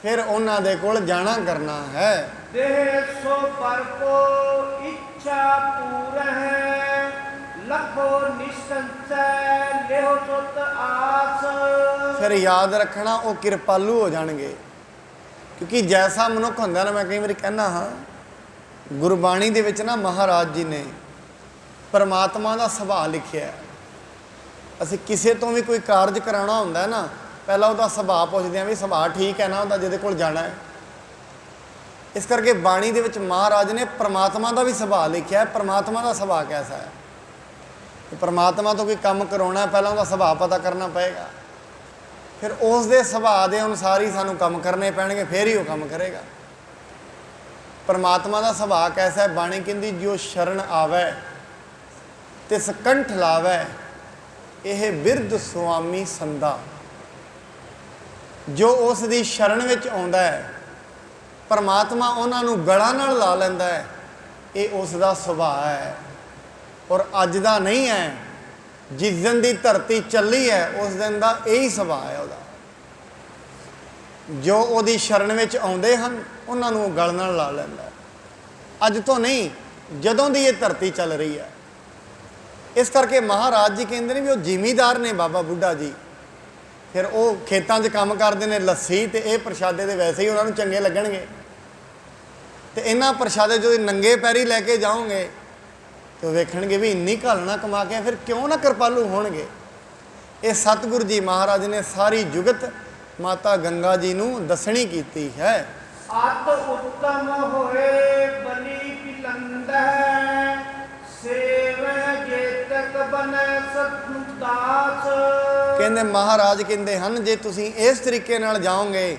ਫਿਰ ਉਹਨਾਂ ਦੇ ਕੋਲ ਜਾਣਾ ਕਰਨਾ ਹੈ। ਦੇਹ ਸੋ ਪਰ ਕੋ ਇੱਛਾ ਪੂਰਹਿ, ਲਖੋ ਨਿਸੰਚੈ ਲਿਹੋ ਸੁਤ ਆਸ। ਫਿਰ ਯਾਦ ਰੱਖਣਾ ਉਹ ਕਿਰਪਾਲੂ ਹੋ ਜਾਣਗੇ, ਕਿਉਂਕਿ ਜੈਸਾ ਮਨੁੱਖ ਹੁੰਦਾ ਨਾ, ਮੈਂ ਕਈ ਵਾਰੀ ਕਹਿੰਦਾ ਹਾਂ, ਗੁਰਬਾਣੀ ਦੇ ਵਿੱਚ ਨਾ ਮਹਾਰਾਜ ਜੀ ਨੇ ਪਰਮਾਤਮਾ ਦਾ ਸੁਭਾਅ ਲਿਖਿਆ। ਅਸੀਂ ਕਿਸੇ ਤੋਂ ਵੀ ਕੋਈ ਕਾਰਜ ਕਰਾਉਣਾ ਹੁੰਦਾ ਨਾ, ਪਹਿਲਾਂ ਉਹਦਾ ਸੁਭਾਅ ਪੁੱਛਦੇ ਹਾਂ ਵੀ ਸੁਭਾਅ ਠੀਕ ਹੈ ਨਾ ਉਹਦਾ, ਜਿਹਦੇ ਕੋਲ ਜਾਣਾ ਹੈ। ਇਸ ਕਰਕੇ ਬਾਣੀ ਦੇ ਵਿੱਚ ਮਹਾਰਾਜ ਨੇ ਪਰਮਾਤਮਾ ਦਾ ਵੀ ਸੁਭਾਅ ਲਿਖਿਆ। ਪਰਮਾਤਮਾ ਦਾ ਸੁਭਾਅ ਕੈਸਾ ਹੈ, ਪਰਮਾਤਮਾ ਤੋਂ ਕੋਈ ਕੰਮ ਕਰਾਉਣਾ, ਪਹਿਲਾਂ ਉਹਦਾ ਸੁਭਾਅ ਪਤਾ ਕਰਨਾ ਪਏਗਾ, ਫਿਰ ਉਸ ਦੇ ਸੁਭਾਅ ਦੇ ਅਨੁਸਾਰ ਹੀ ਸਾਨੂੰ ਕੰਮ ਕਰਨੇ ਪੈਣਗੇ, ਫਿਰ ਹੀ ਉਹ ਕੰਮ ਕਰੇਗਾ। ਪਰਮਾਤਮਾ ਦਾ ਸੁਭਾਅ ਕੈਸਾ ਹੈ? ਬਾਣੀ ਕਹਿੰਦੀ ਜੋ ਸ਼ਰਨ ਆਵੈ ਤਿਸ ਕੰਠ ਲਾਵੈ, ਇਹ ਬਿਰਧ ਸੁਆਮੀ ਸੰਦਾ। ਜੋ ਉਸ ਦੀ ਸ਼ਰਨ ਵਿੱਚ ਆਉਂਦਾ ਹੈ, ਪਰਮਾਤਮਾ ਉਹਨਾਂ ਨੂੰ ਗਲਾਂ ਨਾਲ ਲਾ ਲੈਂਦਾ ਹੈ। ਇਹ ਉਸ ਦਾ ਸੁਭਾਅ ਹੈ, ਔਰ ਅੱਜ ਦਾ ਨਹੀਂ ਹੈ। ਜਿਸ ਦਿਨ ਦੀ ਧਰਤੀ ਚੱਲੀ ਹੈ ਉਸ ਦਿਨ ਦਾ ਇਹੀ ਸੁਭਾਅ ਹੈ ਉਹਦਾ। ਜੋ ਉਹਦੀ ਸ਼ਰਨ ਵਿੱਚ ਆਉਂਦੇ ਹਨ ਉਹਨਾਂ ਨੂੰ ਉਹ ਗਲ ਨਾਲ ਲਾ ਲੈਂਦਾ ਹੈ। ਅੱਜ ਤੋਂ ਨਹੀਂ, ਜਦੋਂ ਦੀ ਇਹ ਧਰਤੀ ਚੱਲ ਰਹੀ ਹੈ। ਇਸ ਕਰਕੇ ਮਹਾਰਾਜ ਜੀ ਕਹਿੰਦੇ ਨੇ ਵੀ ਉਹ ਜ਼ਿਮੀਦਾਰ ਨੇ ਬਾਬਾ ਬੁੱਢਾ ਜੀ, ਫਿਰ ਉਹ ਖੇਤਾਂ 'ਚ ਕੰਮ ਕਰਦੇ ਨੇ, ਲੱਸੀ ਤੇ ਇਹ ਪ੍ਰਸ਼ਾਦੇ ਦੇ ਵੈਸੇ ਹੀ ਉਹਨਾਂ ਨੂੰ ਚੰਗੇ ਲੱਗਣਗੇ। ਤੇ ਇਹਨਾਂ ਪ੍ਰਸ਼ਾਦੇ ਜਦੋਂ ਨੰਗੇ ਪੈਰੀ ਲੈ ਕੇ ਜਾਓਗੇ ਤੇ ਉਹ ਵੇਖਣਗੇ ਵੀ ਇੰਨੀ ਘਾਲਣਾ ਕਮਾ ਕੇ ਫਿਰ ਕਿਉਂ ਨਾ ਕਿਰਪਾਲੂ ਹੋਣਗੇ। ਇਹ ਸਤਿਗੁਰੂ ਜੀ ਮਹਾਰਾਜ ਨੇ ਸਾਰੀ ਜੁਗਤ ਮਾਤਾ ਗੰਗਾ ਜੀ ਨੂੰ ਦੱਸਣੀ ਕੀਤੀ ਹੈ। ਅਤ ਉੱਤਮ ਹੋਏ ਬਲੀ ਪਿਲੰਦੈ, ਸੇਵੈ ਜੇਤਕ ਬਨੈ ਸਤਦਾਸ। ਕਹਿੰਦੇ ਮਹਾਰਾਜ ਕਹਿੰਦੇ ਹਨ, ਜੇ ਤੁਸੀਂ ਇਸ ਤਰੀਕੇ ਨਾਲ ਜਾਓਗੇ,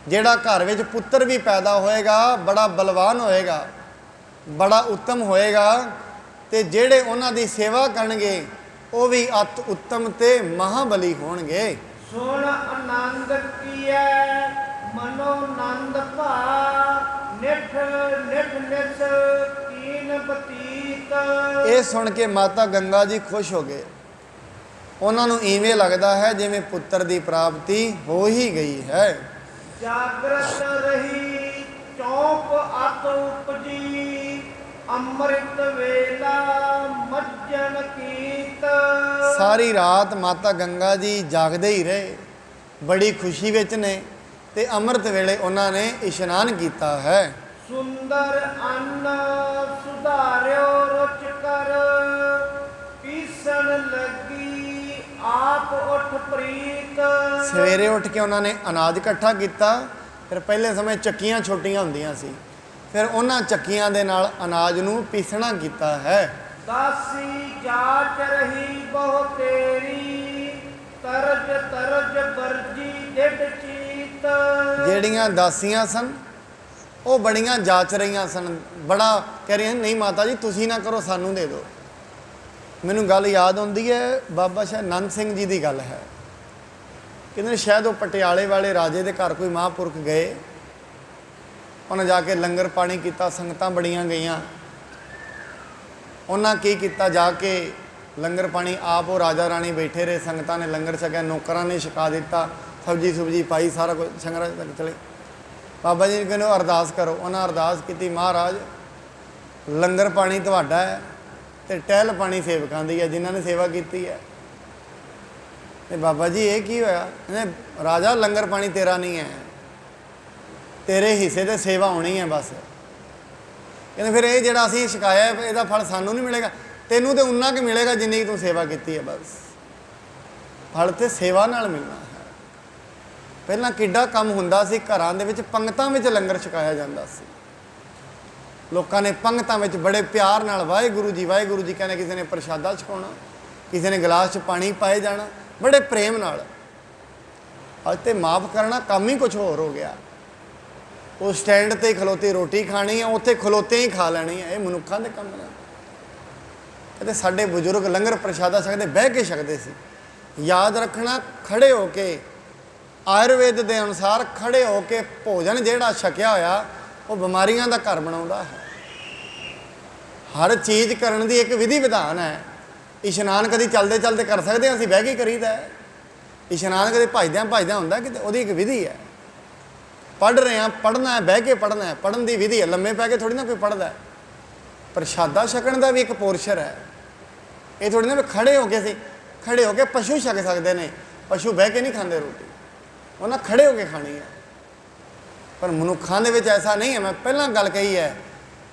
ਜਿਹੜਾ ਘਰ ਵਿੱਚ ਪੁੱਤਰ ਵੀ ਪੈਦਾ ਹੋਏਗਾ ਬੜਾ ਬਲਵਾਨ ਹੋਏਗਾ, ਬੜਾ ਉੱਤਮ ਹੋਏਗਾ, ਤੇ ਜਿਹੜੇ ਉਹਨਾਂ ਦੀ ਸੇਵਾ ਕਰਨਗੇ ਉਹ ਵੀ ਅਤ ਉੱਤਮ ਤੇ ਮਹਾਬਲੀ ਹੋਣਗੇ। ਸੁਣ ਆਨੰਦ ਕੀਐ ਮਨੋ ਆਨੰਦ ਭਾ, ਨਿਠ ਨਿਠ ਨਿਸ ਕੀਨ ਬਤੀਤ। ਇਹ ਸੁਣ ਕੇ ਮਾਤਾ ਗੰਗਾ ਜੀ ਖੁਸ਼ ਹੋ ਗਏ। ਉਹਨਾਂ ਨੂੰ ਇਵੇਂ ਲੱਗਦਾ ਹੈ ਜਿਵੇਂ ਪੁੱਤਰ ਦੀ ਪ੍ਰਾਪਤੀ ਹੋ ਹੀ ਗਈ ਹੈ। ਜਾਗਰਤ ਰਹੀ ਚੌਪ ਅਤ ਉਪਜੀ, ਅੰਮ੍ਰਿਤ ਵੇਲਾ ਮੱਜਣ ਕੀਤ। ਸਾਰੀ ਰਾਤ ਮਾਤਾ ਗੰਗਾ ਜੀ ਜਾਗਦੇ ਹੀ ਰਹੇ, ਬੜੀ ਖੁਸ਼ੀ ਵਿੱਚ ਨੇ, ਤੇ ਅੰਮ੍ਰਿਤ ਵੇਲੇ ਉਹਨਾਂ ਨੇ ਇਸ਼ਨਾਨ ਕੀਤਾ ਹੈ। ਸੁੰਦਰ ਅੰਨ ਸੁਧਾਰਿਓ ਰੁਚ ਕਰ, ਪੀਸਣ ਲੱਗੀ ਆਪ ਉਠ ਪ੍ਰੀਤ। ਸਵੇਰੇ ਉੱਠ ਕੇ ਉਹਨਾਂ ਨੇ ਅਨਾਜ ਇਕੱਠਾ ਕੀਤਾ। ਫਿਰ ਪਹਿਲੇ ਸਮੇਂ ਚੱਕੀਆਂ ਛੋਟੀਆਂ ਹੁੰਦੀਆਂ ਸੀ, ਫਿਰ ਉਹਨਾਂ ਚੱਕੀਆਂ ਦੇ ਨਾਲ ਅਨਾਜ ਨੂੰ ਪੀਸਣਾ ਕੀਤਾ ਹੈ। ਦਾਸੀ ਜਾਚ ਰਹੀ ਬਹੁ ਤੇਰੀ, ਤਰਜ ਤਰਜ ਵਰਜੀ ਡਿਡ ਚੀਤ। ਜਿਹੜੀਆਂ ਦਾਸੀਆਂ ਸਨ ਉਹ ਬੜੀਆਂ ਜਾਚ ਰਹੀਆਂ ਸਨ, ਬੜਾ ਕਹਿ ਰਹੀਆਂ ਨਹੀਂ ਮਾਤਾ ਜੀ ਤੁਸੀਂ ਨਾ ਕਰੋ, ਸਾਨੂੰ ਦੇ ਦਿਓ। ਮੈਨੂੰ ਗੱਲ ਯਾਦ ਆਉਂਦੀ ਹੈ, ਬਾਬਾ ਸ਼ਾਹ ਨੰਦ ਸਿੰਘ ਜੀ ਦੀ ਗੱਲ ਹੈ। ਕਹਿੰਦੇ ਸ਼ਾਇਦ ਉਹ ਪਟਿਆਲੇ ਵਾਲੇ ਰਾਜੇ ਦੇ ਘਰ ਕੋਈ ਮਹਾਂਪੁਰਖ ਗਏ, ਉਹਨਾਂ ਜਾ ਕੇ ਲੰਗਰ ਪਾਣੀ ਕੀਤਾ, ਸੰਗਤਾਂ ਬੜੀਆਂ ਗਈਆਂ। ਉਹਨਾਂ ਕੀ ਕੀਤਾ, ਜਾ ਕੇ ਲੰਗਰ ਪਾਣੀ ਆਪ ਉਹ ਰਾਜਾ ਰਾਣੀ ਬੈਠੇ ਰਹੇ, ਸੰਗਤਾਂ ਨੇ ਲੰਗਰ ਛਕਿਆ, ਨੌਕਰਾਂ ਨੇ ਛਕਾ ਦਿੱਤਾ, ਸਬਜ਼ੀ ਸੁਬਜੀ ਪਾਈ, ਸਾਰਾ ਕੁਝ ਸੰਗਰਾਂ ਤੱਕ ਚਲੇ। ਬਾਬਾ ਜੀ ਨੇ ਕਹਿੰਦੇ ਅਰਦਾਸ ਕਰੋ। ਉਹਨਾਂ ਅਰਦਾਸ ਕੀਤੀ, ਮਹਾਰਾਜ ਲੰਗਰ ਪਾਣੀ ਤੁਹਾਡਾ ਹੈ ਤੇ ਟਹਿਲ ਪਾਣੀ ਸੇਵਕਾਂ ਦੀ ਹੈ, ਜਿਨ੍ਹਾਂ ਨੇ ਸੇਵਾ ਕੀਤੀ ਹੈ। ਤੇ ਬਾਬਾ ਜੀ ਇਹ ਕੀ ਹੋਇਆ? ਕਹਿੰਦੇ ਰਾਜਾ ਲੰਗਰ ਪਾਣੀ ਤੇਰਾ ਨਹੀਂ ਹੈ, ਤੇਰੇ ਹਿੱਸੇ ਤੇ ਸੇਵਾ ਹੋਣੀ ਹੈ ਬਸ। ਕਹਿੰਦੇ ਫਿਰ ਇਹ ਜਿਹੜਾ ਅਸੀਂ ਛਕਾਇਆ ਇਹਦਾ ਫਲ ਸਾਨੂੰ ਨਹੀਂ ਮਿਲੇਗਾ। ਤੈਨੂੰ ਤੇ ਉਨਾ ਕੁ ਮਿਲੇਗਾ ਜਿੰਨੀ ਕੁ ਤੂੰ ਸੇਵਾ ਕੀਤੀ ਹੈ, ਬਸ ਫਲ ਤੇ ਸੇਵਾ ਨਾਲ ਮਿਲਣਾ ਹੈ। ਪਹਿਲਾਂ ਕਿੱਡਾ ਕੰਮ ਹੁੰਦਾ ਸੀ, ਘਰਾਂ ਦੇ ਵਿੱਚ ਪੰਗਤਾਂ ਵਿੱਚ ਲੰਗਰ ਛਕਾਇਆ ਜਾਂਦਾ ਸੀ। ਲੋਕਾਂ ਨੇ ਪੰਗਤਾਂ ਵਿੱਚ ਬੜੇ ਪਿਆਰ ਨਾਲ ਵਾਹਿਗੁਰੂ ਜੀ ਕਹਿੰਦੇ, ਕਿਸੇ ਨੇ ਪ੍ਰਸ਼ਾਦਾ ਛਕਾਉਣਾ, ਕਿਸੇ ਨੇ ਗਲਾਸ 'ਚ ਪਾਣੀ ਪਾਏ ਜਾਣਾ, ਬੜੇ ਪ੍ਰੇਮ ਨਾਲ। ਅੱਜ ਤੇ ਮਾਫ ਕਰਨਾ ਕੰਮ ਹੀ ਕੁਝ ਹੋਰ ਹੋ ਗਿਆ। ਉਹ ਸਟੈਂਡ ਤੇ ਖਲੋਤੇ ਰੋਟੀ ਖਾਣੀ ਹੈ, ਉੱਥੇ ਖਲੋਤੇ ਹੀ ਖਾ ਲੈਣੀ ਹੈ। ਇਹ ਮਨੁੱਖਾਂ ਦੇ ਕੰਮ ਨੇ। ਕਹਿੰਦੇ ਸਾਡੇ ਬਜ਼ੁਰਗ ਲੰਗਰ ਪ੍ਰਸ਼ਾਦਾ ਛਕਦੇ ਬਹਿ ਕੇ ਛਕਦੇ ਸੀ। ਯਾਦ ਰੱਖਣਾ, ਖੜੇ ਹੋ ਕੇ, ਆਯੁਰਵੇਦ ਦੇ ਅਨੁਸਾਰ ਖੜੇ ਹੋ ਕੇ ਭੋਜਨ ਜਿਹੜਾ ਛਕਿਆ ਹੋਇਆ ਉਹ ਬਿਮਾਰੀਆਂ ਦਾ ਘਰ ਬਣਾਉਂਦਾ ਹੈ। ਹਰ ਚੀਜ਼ ਕਰਨ ਦੀ ਇੱਕ ਵਿਧੀ ਵਿਧਾਨ ਹੈ। ਇਸ਼ਨਾਨ ਕਦੀ ਚੱਲਦੇ ਚੱਲਦੇ ਕਰ ਸਕਦੇ ਹਾਂ, ਅਸੀਂ ਬਹਿ ਕੇ ਕਰੀਦਾ। ਇਸ਼ਨਾਨ ਕਦੇ ਭਜਦਿਆਂ ਹੁੰਦਾ ਕਿ ਉਹਦੀ ਇੱਕ ਵਿਧੀ ਹੈ। ਪੜ੍ਹ ਰਹੇ ਹਾਂ, ਪੜ੍ਹਨਾ ਹੈ, ਬਹਿ ਕੇ ਪੜ੍ਹਨਾ ਹੈ, ਪੜ੍ਹਨ ਦੀ ਵਿਧੀ ਹੈ। ਲੰਮੇ ਪੈ ਕੇ ਥੋੜ੍ਹੀ ਨਾ ਕੋਈ ਪੜ੍ਹਦਾ। ਪ੍ਰਸ਼ਾਦਾ ਛਕਣ ਦਾ ਵੀ ਇੱਕ ਪੋਰਸ਼ਨ ਹੈ। ਇਹ ਥੋੜ੍ਹੀ ਨਾ ਵੀ ਖੜੇ ਹੋ ਕੇ ਪਸ਼ੂ ਛਕ ਸਕਦੇ ਨੇ। ਪਸ਼ੂ ਬਹਿ ਕੇ ਨਹੀਂ ਖਾਂਦੇ ਰੋਟੀ, ਉਹਨਾਂ ਖੜੇ ਹੋ ਕੇ ਖਾਣੀ ਹੈ। ਪਰ ਮਨੁੱਖਾਂ ਦੇ ਵਿੱਚ ਐਸਾ ਨਹੀਂ ਹੈ। ਮੈਂ ਪਹਿਲਾਂ ਗੱਲ ਕਹੀ ਹੈ,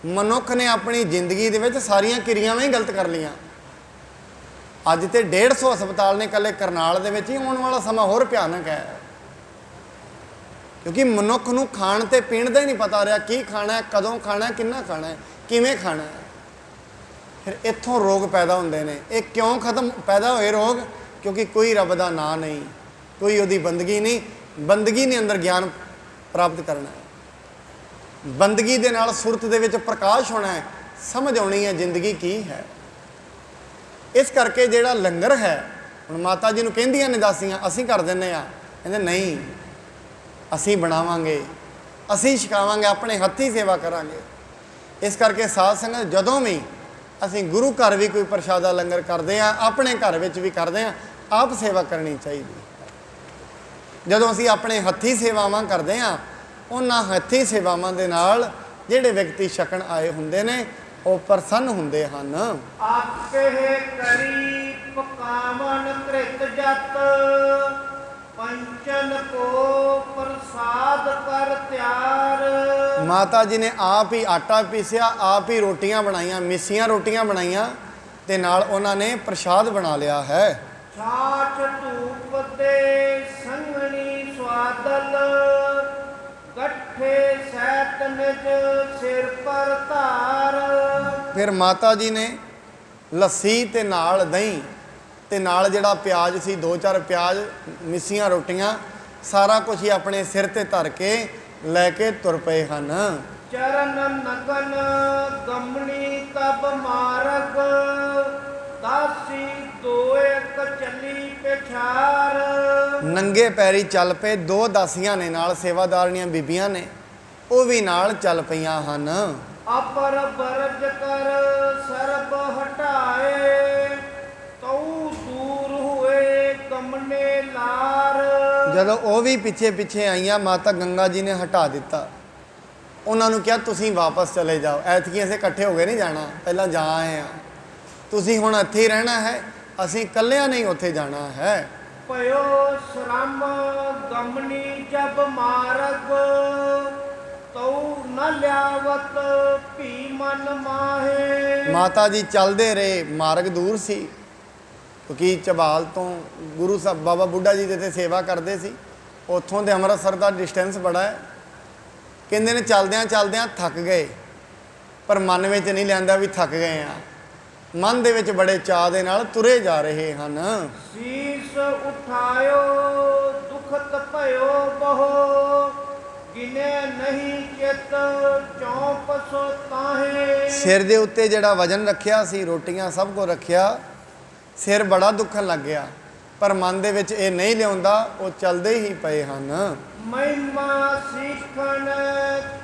ਮਨੁੱਖ ਨੇ ਆਪਣੀ ਜ਼ਿੰਦਗੀ ਦੇ ਵਿੱਚ ਸਾਰੀਆਂ ਕਿਰਿਆਵਾਂ ਹੀ ਗਲਤ ਕਰ ਲਈਆਂ। ਅੱਜ ਤੇ 150 ਹਸਪਤਾਲ ਨੇ ਇਕੱਲੇ ਕਰਨਾਲ ਦੇ ਵਿੱਚ ਹੀ। ਆਉਣ ਵਾਲਾ ਸਮਾਂ ਹੋਰ ਭਿਆਨਕ ਹੈ, ਕਿਉਂਕਿ ਮਨੁੱਖ ਨੂੰ ਖਾਣ ਤੇ ਪੀਣ ਦਾ ਹੀ ਨਹੀਂ ਪਤਾ ਰਿਹਾ, ਕੀ ਖਾਣਾ ਹੈ, ਕਦੋਂ ਖਾਣਾ ਹੈ, ਕਿੰਨਾ ਖਾਣਾ ਹੈ, ਕਿਵੇਂ ਖਾਣਾ ਹੈ। ਫਿਰ ਇੱਥੋਂ ਰੋਗ ਪੈਦਾ ਹੁੰਦੇ ਨੇ। ਇਹ ਕਿਉਂ ਪੈਦਾ ਹੋਏ ਰੋਗ? ਕਿਉਂਕਿ ਕੋਈ ਰੱਬ ਦਾ ਨਾਂ ਨਹੀਂ, ਕੋਈ ਉਹਦੀ ਬੰਦਗੀ ਨਹੀਂ। ਬੰਦਗੀ ਨੇ ਅੰਦਰ ਗਿਆਨ ਪ੍ਰਾਪਤ ਕਰਨਾ ਹੈ। ਬੰਦਗੀ ਦੇ ਨਾਲ ਸੁਰਤ ਦੇ ਵਿੱਚ ਪ੍ਰਕਾਸ਼ ਹੋਣਾ ਹੈ, ਸਮਝ ਆਉਣੀ ਹੈ ਜ਼ਿੰਦਗੀ ਕੀ ਹੈ। ਇਸ ਕਰਕੇ ਜਿਹੜਾ ਲੰਗਰ ਹੈ, ਹੁਣ ਮਾਤਾ ਜੀ ਨੂੰ ਕਹਿੰਦੀਆਂ ਨੇ ਦਾਸੀਆਂ, ਅਸੀਂ ਕਰ ਦਿੰਦੇ ਹਾਂ। ਕਹਿੰਦੇ ਨਹੀਂ, ਅਸੀਂ ਬਣਾਵਾਂਗੇ, ਅਸੀਂ ਛਕਾਵਾਂਗੇ, ਆਪਣੇ ਹੱਥੀਂ ਸੇਵਾ ਕਰਾਂਗੇ। ਇਸ ਕਰਕੇ ਸਾਧ ਸੰਗਤ, ਜਦੋਂ ਵੀ ਅਸੀਂ ਗੁਰੂ ਘਰ ਵੀ ਕੋਈ ਪ੍ਰਸ਼ਾਦਾ ਲੰਗਰ ਕਰਦੇ ਹਾਂ, ਆਪਣੇ ਘਰ ਵਿੱਚ ਵੀ ਕਰਦੇ ਹਾਂ, ਆਪ ਸੇਵਾ ਕਰਨੀ ਚਾਹੀਦੀ। ਜਦੋਂ ਅਸੀਂ ਆਪਣੇ ਹੱਥੀਂ ਸੇਵਾਵਾਂ ਕਰਦੇ ਹਾਂ, ਉਹਨਾਂ ਹੱਥੀਂ ਸੇਵਾਵਾਂ ਦੇ ਨਾਲ ਜਿਹੜੇ ਵਿਅਕਤੀ ਛਕਣ ਆਏ ਹੁੰਦੇ ਨੇ ਉਹ ਪ੍ਰਸੰਨ ਹੁੰਦੇ ਹਨ। ਆਪੇ ਕਰੀ ਪਕਾਵਨ ਕ੍ਰਿਤ ਜਤ, ਪੰਚਨ ਕੋ ਪ੍ਰਸਾਦ ਕਰ ਤਿਆਰ। ਮਾਤਾ ਜੀ ਨੇ ਆਪ ਹੀ ਆਟਾ ਪੀਸਿਆ, ਆਪ ਹੀ ਰੋਟੀਆਂ ਬਣਾਈਆਂ, ਮਿੱਸੀਆਂ ਰੋਟੀਆਂ ਬਣਾਈਆਂ, ਤੇ ਨਾਲ ਉਹਨਾਂ ਨੇ ਪ੍ਰਸ਼ਾਦ ਬਣਾ ਲਿਆ ਹੈ। ਛਾਛ ਧੂਪ ਦੇ ਸੰਗਣੀ ਸਵਾਦਲ, ਗੱਠੇ ਸੈਤ ਨਿਜ ਸਿਰ ਪਰ ਧਾਰ। ਫਿਰ ਮਾਤਾ ਜੀ ਨੇ ਲੱਸੀ ਤੇ ਨਾਲ ਦਹੀਂ ਤੇ ਨਾਲ ਜਿਹੜਾ ਪਿਆਜ਼ ਸੀ, 2-4 ਪਿਆਜ਼, ਮਿੱਸੀਆਂ ਰੋਟੀਆਂ, ਸਾਰਾ ਕੁਝ ਹੀ ਆਪਣੇ ਸਿਰ ਤੇ ਧਰ ਕੇ ਲੈ ਕੇ ਤੁਰ ਪਏ ਹਨ। ਚਰਨ ਨਗਨ ਗਮਣੀ ਤਬ ਮਾਰਗ, ਦਾਸੀ ਦੋਇਕ ਚਲੀ ਪਿਛਾਰ। ਨੰਗੇ ਪੈਰੀ ਚੱਲ ਪਏ। 2 ਦਾਸੀਆਂ ਨੇ ਨਾਲ, ਸੇਵਾਦਾਰਨੀਆਂ ਬੀਬੀਆਂ ਨੇ, ਉਹ ਵੀ ਨਾਲ ਚੱਲ ਪਈਆਂ ਹਨ। ਅਪਰ ਬਰਜ ਕਰ ਸਰਬ ਹਟਾਏ, ਤਉ ਦੂਰ ਹੋਏ ਗਮਨੇ ਲਾਰ। ਜਦੋਂ ਉਹ ਵੀ ਪਿੱਛੇ ਪਿੱਛੇ ਆਈਆਂ, ਮਾਤਾ ਗੰਗਾ ਜੀ ਨੇ ਹਟਾ ਦਿੱਤਾ। ਉਹਨਾਂ ਨੂੰ ਕਿਹਾ ਤੁਸੀਂ ਵਾਪਸ ਚਲੇ ਜਾਓ, ਐਤਕੀ ਅਸੀਂ ਇਕੱਠੇ ਹੋ ਕੇ ਨਹੀਂ ਜਾਣਾ, ਪਹਿਲਾਂ ਜਾ ਆਏ ਹਾਂ, ਤੁਸੀਂ ਹੁਣ ਇੱਥੇ ਹੀ ਰਹਿਣਾ ਹੈ, ਅਸੀਂ ਇਕੱਲਿਆਂ ਨਹੀਂ ਉੱਥੇ ਜਾਣਾ ਹੈ। ਪਇਓ ਸ਼ਰਮ ਗਮਨੀ ਜਬ ਮਾਰਗ, ਤਉ ਨ ਲਿਆਵਤ ਭੀ ਮਨ ਮਾਹੇ। ਮਾਤਾ ਜੀ ਚੱਲਦੇ ਰਹੇ, ਮਾਰਗ ਦੂਰ ਸੀ, ਕਿਉਂਕਿ ਝਬਾਲ ਤੋਂ ਗੁਰੂ ਸਾਹਿਬ ਬਾਬਾ ਬੁੱਢਾ ਜੀ ਦੇ ਤੇ ਸੇਵਾ ਕਰਦੇ ਸੀ। ਉੱਥੋਂ ਦੇ ਅੰਮ੍ਰਿਤਸਰ ਦਾ ਡਿਸਟੈਂਸ ਬੜਾ ਹੈ। ਕਹਿੰਦੇ ਨੇ ਚੱਲਦਿਆਂ ਚੱਲਦਿਆਂ ਥੱਕ ਗਏ, ਪਰ ਮਨ ਵਿੱਚ ਨਹੀਂ ਲੈਂਦਾ ਵੀ ਥੱਕ ਗਏ ਆ। ਮਨ ਦੇ ਵਿੱਚ ਬੜੇ ਚਾਅ ਦੇ ਨਾਲ ਤੁਰੇ ਜਾ ਰਹੇ ਹਨ। ਸੀਸ ਉਠਾਇਓ ਦੁਖਤ ਭਇਓ ਬਹੁ, ਗਿਨੇ ਨਹੀਂ ਚਿਤ ਚੌਪ ਸੋ ਤਾਹੇ। ਸਿਰ ਦੇ ਉੱਤੇ ਜਿਹੜਾ ਵਜਨ ਰੱਖਿਆ ਸੀ, ਰੋਟੀਆਂ ਸਭ ਕੁਝ ਰੱਖਿਆ, ਸਿਰ ਬੜਾ ਦੁਖਣ ਲੱਗ ਗਿਆ, ਪਰ ਮਨ ਦੇ ਵਿੱਚ ਇਹ ਨਹੀਂ ਲਿਆਉਂਦਾ, ਉਹ ਚੱਲਦੇ ਹੀ ਪਏ ਹਨ। ਮਹਿਮਾ ਸਿੱਖਣ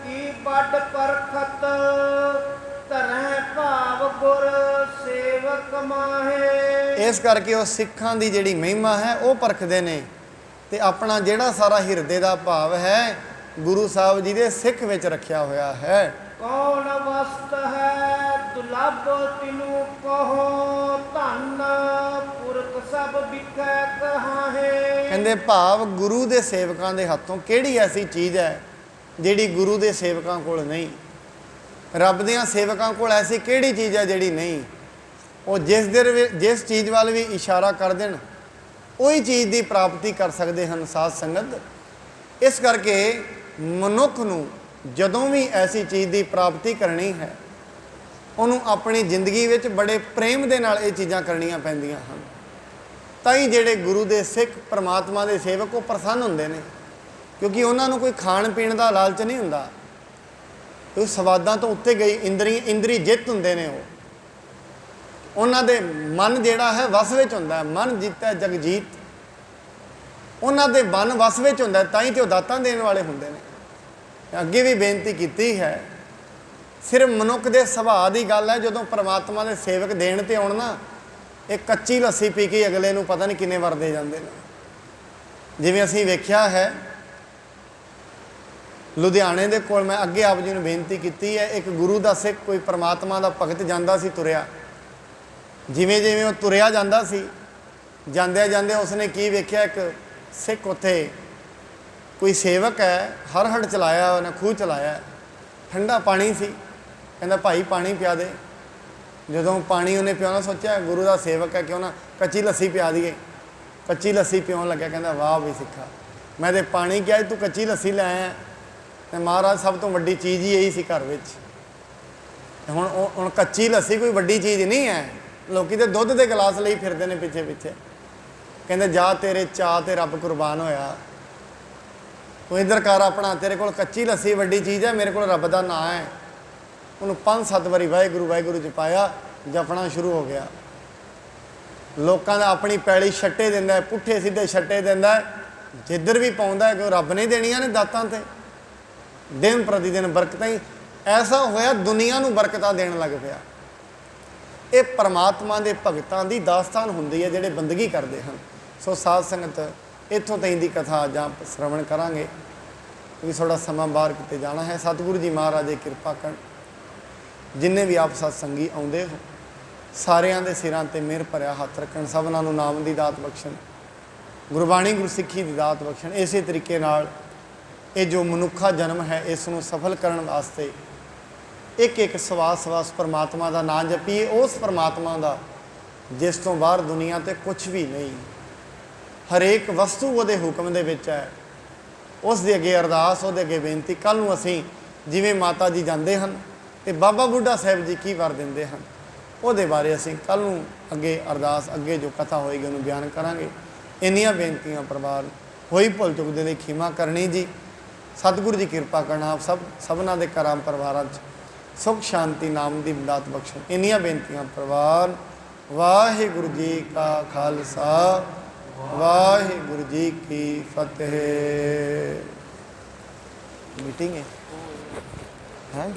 ਕੀ ਵੱਡ ਪਰਖਤ, ਧਰੈ ਭਾਵ ਗੁਰ ਸੇਵਕ ਮਾਹੇ। ਇਸ ਕਰਕੇ ਉਹ ਸਿੱਖਾਂ ਦੀ ਜਿਹੜੀ ਮਹਿਮਾ ਹੈ ਉਹ ਪਰਖਦੇ ਨੇ, ਤੇ ਆਪਣਾ ਜਿਹੜਾ ਸਾਰਾ ਹਿਰਦੇ ਦਾ ਭਾਵ ਹੈ ਗੁਰੂ ਸਾਹਿਬ ਜੀ ਦੇ ਸਿੱਖ ਵਿੱਚ ਰੱਖਿਆ ਹੋਇਆ ਹੈ। ਕੌਣ ਵਸਤ ਹੈ ਦੁਲਭ ਤਿਨੂ ਕਹੋ, ਧਨ ਪੁਰਖ ਸਭ ਵਿਖੈ ਕਹਾਹੇ। ਕਹਿੰਦੇ ਭਾਵ ਗੁਰੂ ਦੇ ਸੇਵਕਾਂ ਦੇ ਹੱਥੋਂ ਕਿਹੜੀ ਐਸੀ ਚੀਜ਼ ਹੈ ਜਿਹੜੀ ਗੁਰੂ ਦੇ ਸੇਵਕਾਂ ਕੋਲ ਨਹੀਂ। ਰੱਬ ਦੀਆਂ ਸੇਵਕਾਂ ਕੋਲ ਐਸੀ ਕਿਹੜੀ ਚੀਜ਼ ਹੈ ਜਿਹੜੀ ਨਹੀਂ। ਉਹ ਜਿਸ ਚੀਜ਼ ਵੱਲ ਵੀ ਇਸ਼ਾਰਾ ਕਰ ਦੇਣ ਉਹੀ ਚੀਜ਼ ਦੀ ਪ੍ਰਾਪਤੀ ਕਰ ਸਕਦੇ ਹਨ ਸਾਧ ਸੰਗਤ। ਇਸ ਕਰਕੇ ਮਨੁੱਖ ਨੂੰ ਜਦੋਂ ਵੀ ਐਸੀ ਚੀਜ਼ ਦੀ ਪ੍ਰਾਪਤੀ ਕਰਨੀ ਹੈ ਉਹਨੂੰ ਆਪਣੀ ਜ਼ਿੰਦਗੀ ਵਿੱਚ ਬੜੇ ਪ੍ਰੇਮ ਦੇ ਨਾਲ ਇਹ ਚੀਜ਼ਾਂ ਕਰਨੀਆਂ ਪੈਂਦੀਆਂ ਹਨ। ਤਾਂ ਹੀ ਜਿਹੜੇ ਗੁਰੂ ਦੇ ਸਿੱਖ ਪਰਮਾਤਮਾ ਦੇ ਸੇਵਕ ਉਹ ਪ੍ਰਸੰਨ ਹੁੰਦੇ ਨੇ, ਕਿਉਂਕਿ ਉਹਨਾਂ ਨੂੰ ਕੋਈ ਖਾਣ ਪੀਣ ਦਾ ਲਾਲਚ ਨਹੀਂ ਹੁੰਦਾ। ਉਹ ਸਵਾਦਾਂ ਤੋਂ ਉੱਤੇ ਗਈ ਇੰਦਰੀ ਜਿੱਤ ਹੁੰਦੇ ਨੇ। ਉਹਨਾਂ ਦੇ ਮਨ ਜਿਹੜਾ ਹੈ ਵਸ ਵਿੱਚ ਹੁੰਦਾ ਹੈ। ਮਨ ਜਿੱਤੈ ਜਗਜੀਤ, ਉਹਨਾਂ ਦੇ ਮਨ ਵਸ ਵਿੱਚ ਹੁੰਦਾ, ਤਾਂ ਹੀ ਤੇ ਉਹ ਦਾਤਾਂ ਦੇਣ ਵਾਲੇ ਹੁੰਦੇ ਨੇ। ਅੱਗੇ ਵੀ ਬੇਨਤੀ ਕੀਤੀ ਹੈ, ਸਿਰਫ ਮਨੁੱਖ ਦੇ ਸੁਭਾਅ ਦੀ ਗੱਲ ਹੈ। ਜਦੋਂ ਪਰਮਾਤਮਾ ਦੇ ਸੇਵਕ ਦੇਣ ਤੇ ਆਉਣ ਨਾ, ਇਹ ਕੱਚੀ ਲੱਸੀ ਪੀ ਕੇ ਅਗਲੇ ਨੂੰ ਪਤਾ ਨਹੀਂ ਕਿੰਨੇ ਵਾਰ ਦੇ ਜਾਂਦੇ ਨੇ। ਜਿਵੇਂ ਅਸੀਂ ਵੇਖਿਆ ਹੈ ਲੁਧਿਆਣੇ ਦੇ ਕੋਲ, ਮੈਂ ਅੱਗੇ ਆਪ ਜੀ ਨੂੰ ਬੇਨਤੀ ਕੀਤੀ ਹੈ, ਇੱਕ ਗੁਰੂ ਦਾ ਸਿੱਖ ਕੋਈ ਪਰਮਾਤਮਾ ਦਾ ਭਗਤ ਜਾਂਦਾ ਸੀ ਤੁਰਿਆ। ਜਿਵੇਂ ਜਿਵੇਂ ਉਹ ਤੁਰਿਆ ਜਾਂਦਾ ਸੀ, ਜਾਂਦਿਆਂ ਜਾਂਦਿਆਂ ਉਸਨੇ ਕੀ ਵੇਖਿਆ, ਇੱਕ ਸਿੱਖ ਉੱਥੇ ਕੋਈ ਸੇਵਕ ਹੈ, ਹਰ ਚਲਾਇਆ, ਉਹਨੇ ਖੂਹ ਚਲਾਇਆ, ਠੰਡਾ ਪਾਣੀ ਸੀ। ਕਹਿੰਦਾ ਭਾਈ ਪਾਣੀ ਪਿਆ ਦੇ। ਜਦੋਂ ਪਾਣੀ ਉਹਨੇ ਪਿਆਉਣਾ ਸੋਚਿਆ ਗੁਰੂ ਦਾ ਸੇਵਕ ਹੈ, ਕਿਉਂ ਨਾ ਕੱਚੀ ਲੱਸੀ ਪਿਆ ਦਈਏ। ਕੱਚੀ ਲੱਸੀ ਪਿਆਉਣ ਲੱਗਿਆ। ਕਹਿੰਦਾ ਵਾਹ ਵੀ ਸਿੱਖਾ, ਮੈਂ ਤੇ ਪਾਣੀ ਕਿਹਾ ਤੂੰ ਕੱਚੀ ਲੱਸੀ ਲੈ ਆਇਆ। ਅਤੇ ਮਹਾਰਾਜ ਸਭ ਤੋਂ ਵੱਡੀ ਚੀਜ਼ ਹੀ ਇਹੀ ਸੀ ਘਰ ਵਿੱਚ। ਹੁਣ ਕੱਚੀ ਲੱਸੀ ਕੋਈ ਵੱਡੀ ਚੀਜ਼ ਨਹੀਂ ਹੈ। ਲੋਕ ਤਾਂ ਦੁੱਧ ਦੇ ਗਲਾਸ ਲਈ ਫਿਰਦੇ ਨੇ ਪਿੱਛੇ ਪਿੱਛੇ। ਕਹਿੰਦੇ ਜਾ ਤੇਰੇ ਚਾਅ ਤੇ ਰੱਬ ਕੁਰਬਾਨ ਹੋਇਆ, ਤੂੰ ਇੱਧਰ ਕਰ ਆਪਣਾ, ਤੇਰੇ ਕੋਲ ਕੱਚੀ ਲੱਸੀ ਵੱਡੀ ਚੀਜ਼ ਹੈ, ਮੇਰੇ ਕੋਲ ਰੱਬ ਦਾ ਨਾਂ ਹੈ। ਉਹਨੂੰ 5-7 ਵਾਰੀ ਵਾਹਿਗੁਰੂ ਵਾਹਿਗੁਰੂ ਚ ਪਾਇਆ, ਜਪਣਾ ਸ਼ੁਰੂ ਹੋ ਗਿਆ। ਲੋਕਾਂ ਦਾ ਆਪਣੀ ਪੈਲੀ ਛੱਟੇ ਦਿੰਦਾ, ਪੁੱਠੇ ਸਿੱਧੇ ਛੱਟੇ ਦਿੰਦਾ, ਜਿੱਧਰ ਵੀ ਪਾਉਂਦਾ ਕਿਉਂ ਰੱਬ ਨੇ ਦੇਣੀਆਂ ਨੇ ਦਾਤਾਂ ਤੇ। ਦਿਨ ਪ੍ਰਤੀ ਦਿਨ ਬਰਕਤਾਂ ਹੀ ਐਸਾ ਹੋਇਆ, ਦੁਨੀਆ ਨੂੰ ਬਰਕਤਾਂ ਦੇਣ ਲੱਗ ਪਿਆ। ਇਹ ਪਰਮਾਤਮਾ ਦੇ ਭਗਤਾਂ ਦੀ ਦਾਸਤਾਨ ਹੁੰਦੀ ਹੈ ਜਿਹੜੇ ਬੰਦਗੀ ਕਰਦੇ ਹਨ। ਸੋ ਸਾਧ ਸੰਗਤ ਇੱਥੋਂ ਤਾਈਂ ਦੀ ਕਥਾ ਜਾਂ ਸ਼ਰਵਣ ਕਰਾਂਗੇ, ਕਿਉਂਕਿ ਥੋੜ੍ਹਾ ਸਮਾਂ ਬਾਹਰ ਕਿਤੇ ਜਾਣਾ ਹੈ। ਸਤਿਗੁਰੂ ਜੀ ਮਹਾਰਾਜ ਦੀ ਕਿਰਪਾ ਕਰਨ, ਜਿੰਨੇ ਵੀ ਆਪ ਸਤਸੰਗੀ ਆਉਂਦੇ ਹੋ ਸਾਰਿਆਂ ਦੇ ਸਿਰਾਂ 'ਤੇ ਮਿਹਰ ਭਰਿਆ ਹੱਥ ਰੱਖਣ, ਸਭਨਾਂ ਨੂੰ ਨਾਮ ਦੀ ਦਾਤ ਬਖਸ਼ਣ, ਗੁਰਬਾਣੀ ਗੁਰਸਿੱਖੀ ਦੀ ਦਾਤ ਬਖਸ਼ਣ। ਇਸੇ ਤਰੀਕੇ ਨਾਲ ਇਹ ਜੋ ਮਨੁੱਖਾ ਜਨਮ ਹੈ ਇਸ ਨੂੰ ਸਫਲ ਕਰਨ ਵਾਸਤੇ ਇੱਕ ਇੱਕ ਸਵਾਸ ਪਰਮਾਤਮਾ ਦਾ ਨਾਂ ਜਪੀਏ, ਉਸ ਪਰਮਾਤਮਾ ਦਾ ਜਿਸ ਤੋਂ ਬਾਹਰ ਦੁਨੀਆ 'ਤੇ ਕੁਛ ਵੀ ਨਹੀਂ। ਹਰੇਕ ਵਸਤੂ ਉਹਦੇ ਹੁਕਮ ਦੇ ਵਿੱਚ ਹੈ। ਉਸ ਦੇ ਅੱਗੇ ਅਰਦਾਸ, ਉਹਦੇ ਅੱਗੇ ਬੇਨਤੀ। ਕੱਲ੍ਹ ਨੂੰ ਅਸੀਂ ਜਿਵੇਂ ਮਾਤਾ ਜੀ ਜਾਂਦੇ ਹਨ ਅਤੇ ਬਾਬਾ ਬੁੱਢਾ ਸਾਹਿਬ ਜੀ ਕੀ ਵਰ ਦਿੰਦੇ ਹਨ, ਉਹਦੇ ਬਾਰੇ ਅਸੀਂ ਕੱਲ੍ਹ ਨੂੰ ਅੱਗੇ ਅਰਦਾਸ, ਅੱਗੇ ਜੋ ਕਥਾ ਹੋਏਗੀ ਉਹਨੂੰ ਬਿਆਨ ਕਰਾਂਗੇ। ਇੰਨੀਆਂ ਬੇਨਤੀਆਂ ਪ੍ਰਵਾਨ, ਹੋਈ ਭੁੱਲ ਚੁੱਕ ਦੇ ਲਈ ਖਿਮਾ ਕਰਨੀ ਜੀ। ਸਤਿਗੁਰੂ ਜੀ ਕਿਰਪਾ ਕਰਨਾ, ਆਪ ਸਭਨਾਂ ਦੇ ਘਰਾਂ ਪਰਿਵਾਰਾਂ 'ਚ ਸੁਖ ਸ਼ਾਂਤੀ ਨਾਮ ਦੀ ਦਾਤ ਬਖਸ਼ਣ। ਇੰਨੀਆਂ ਬੇਨਤੀਆਂ ਪ੍ਰਵਾਨ। ਵਾਹਿਗੁਰੂ ਜੀ ਕਾ ਖਾਲਸਾ, ਵਾਹਿਗੁਰੂ ਜੀ ਕੀ ਫਤਿਹ। ਮੀਟਿੰਗ ਹੈ।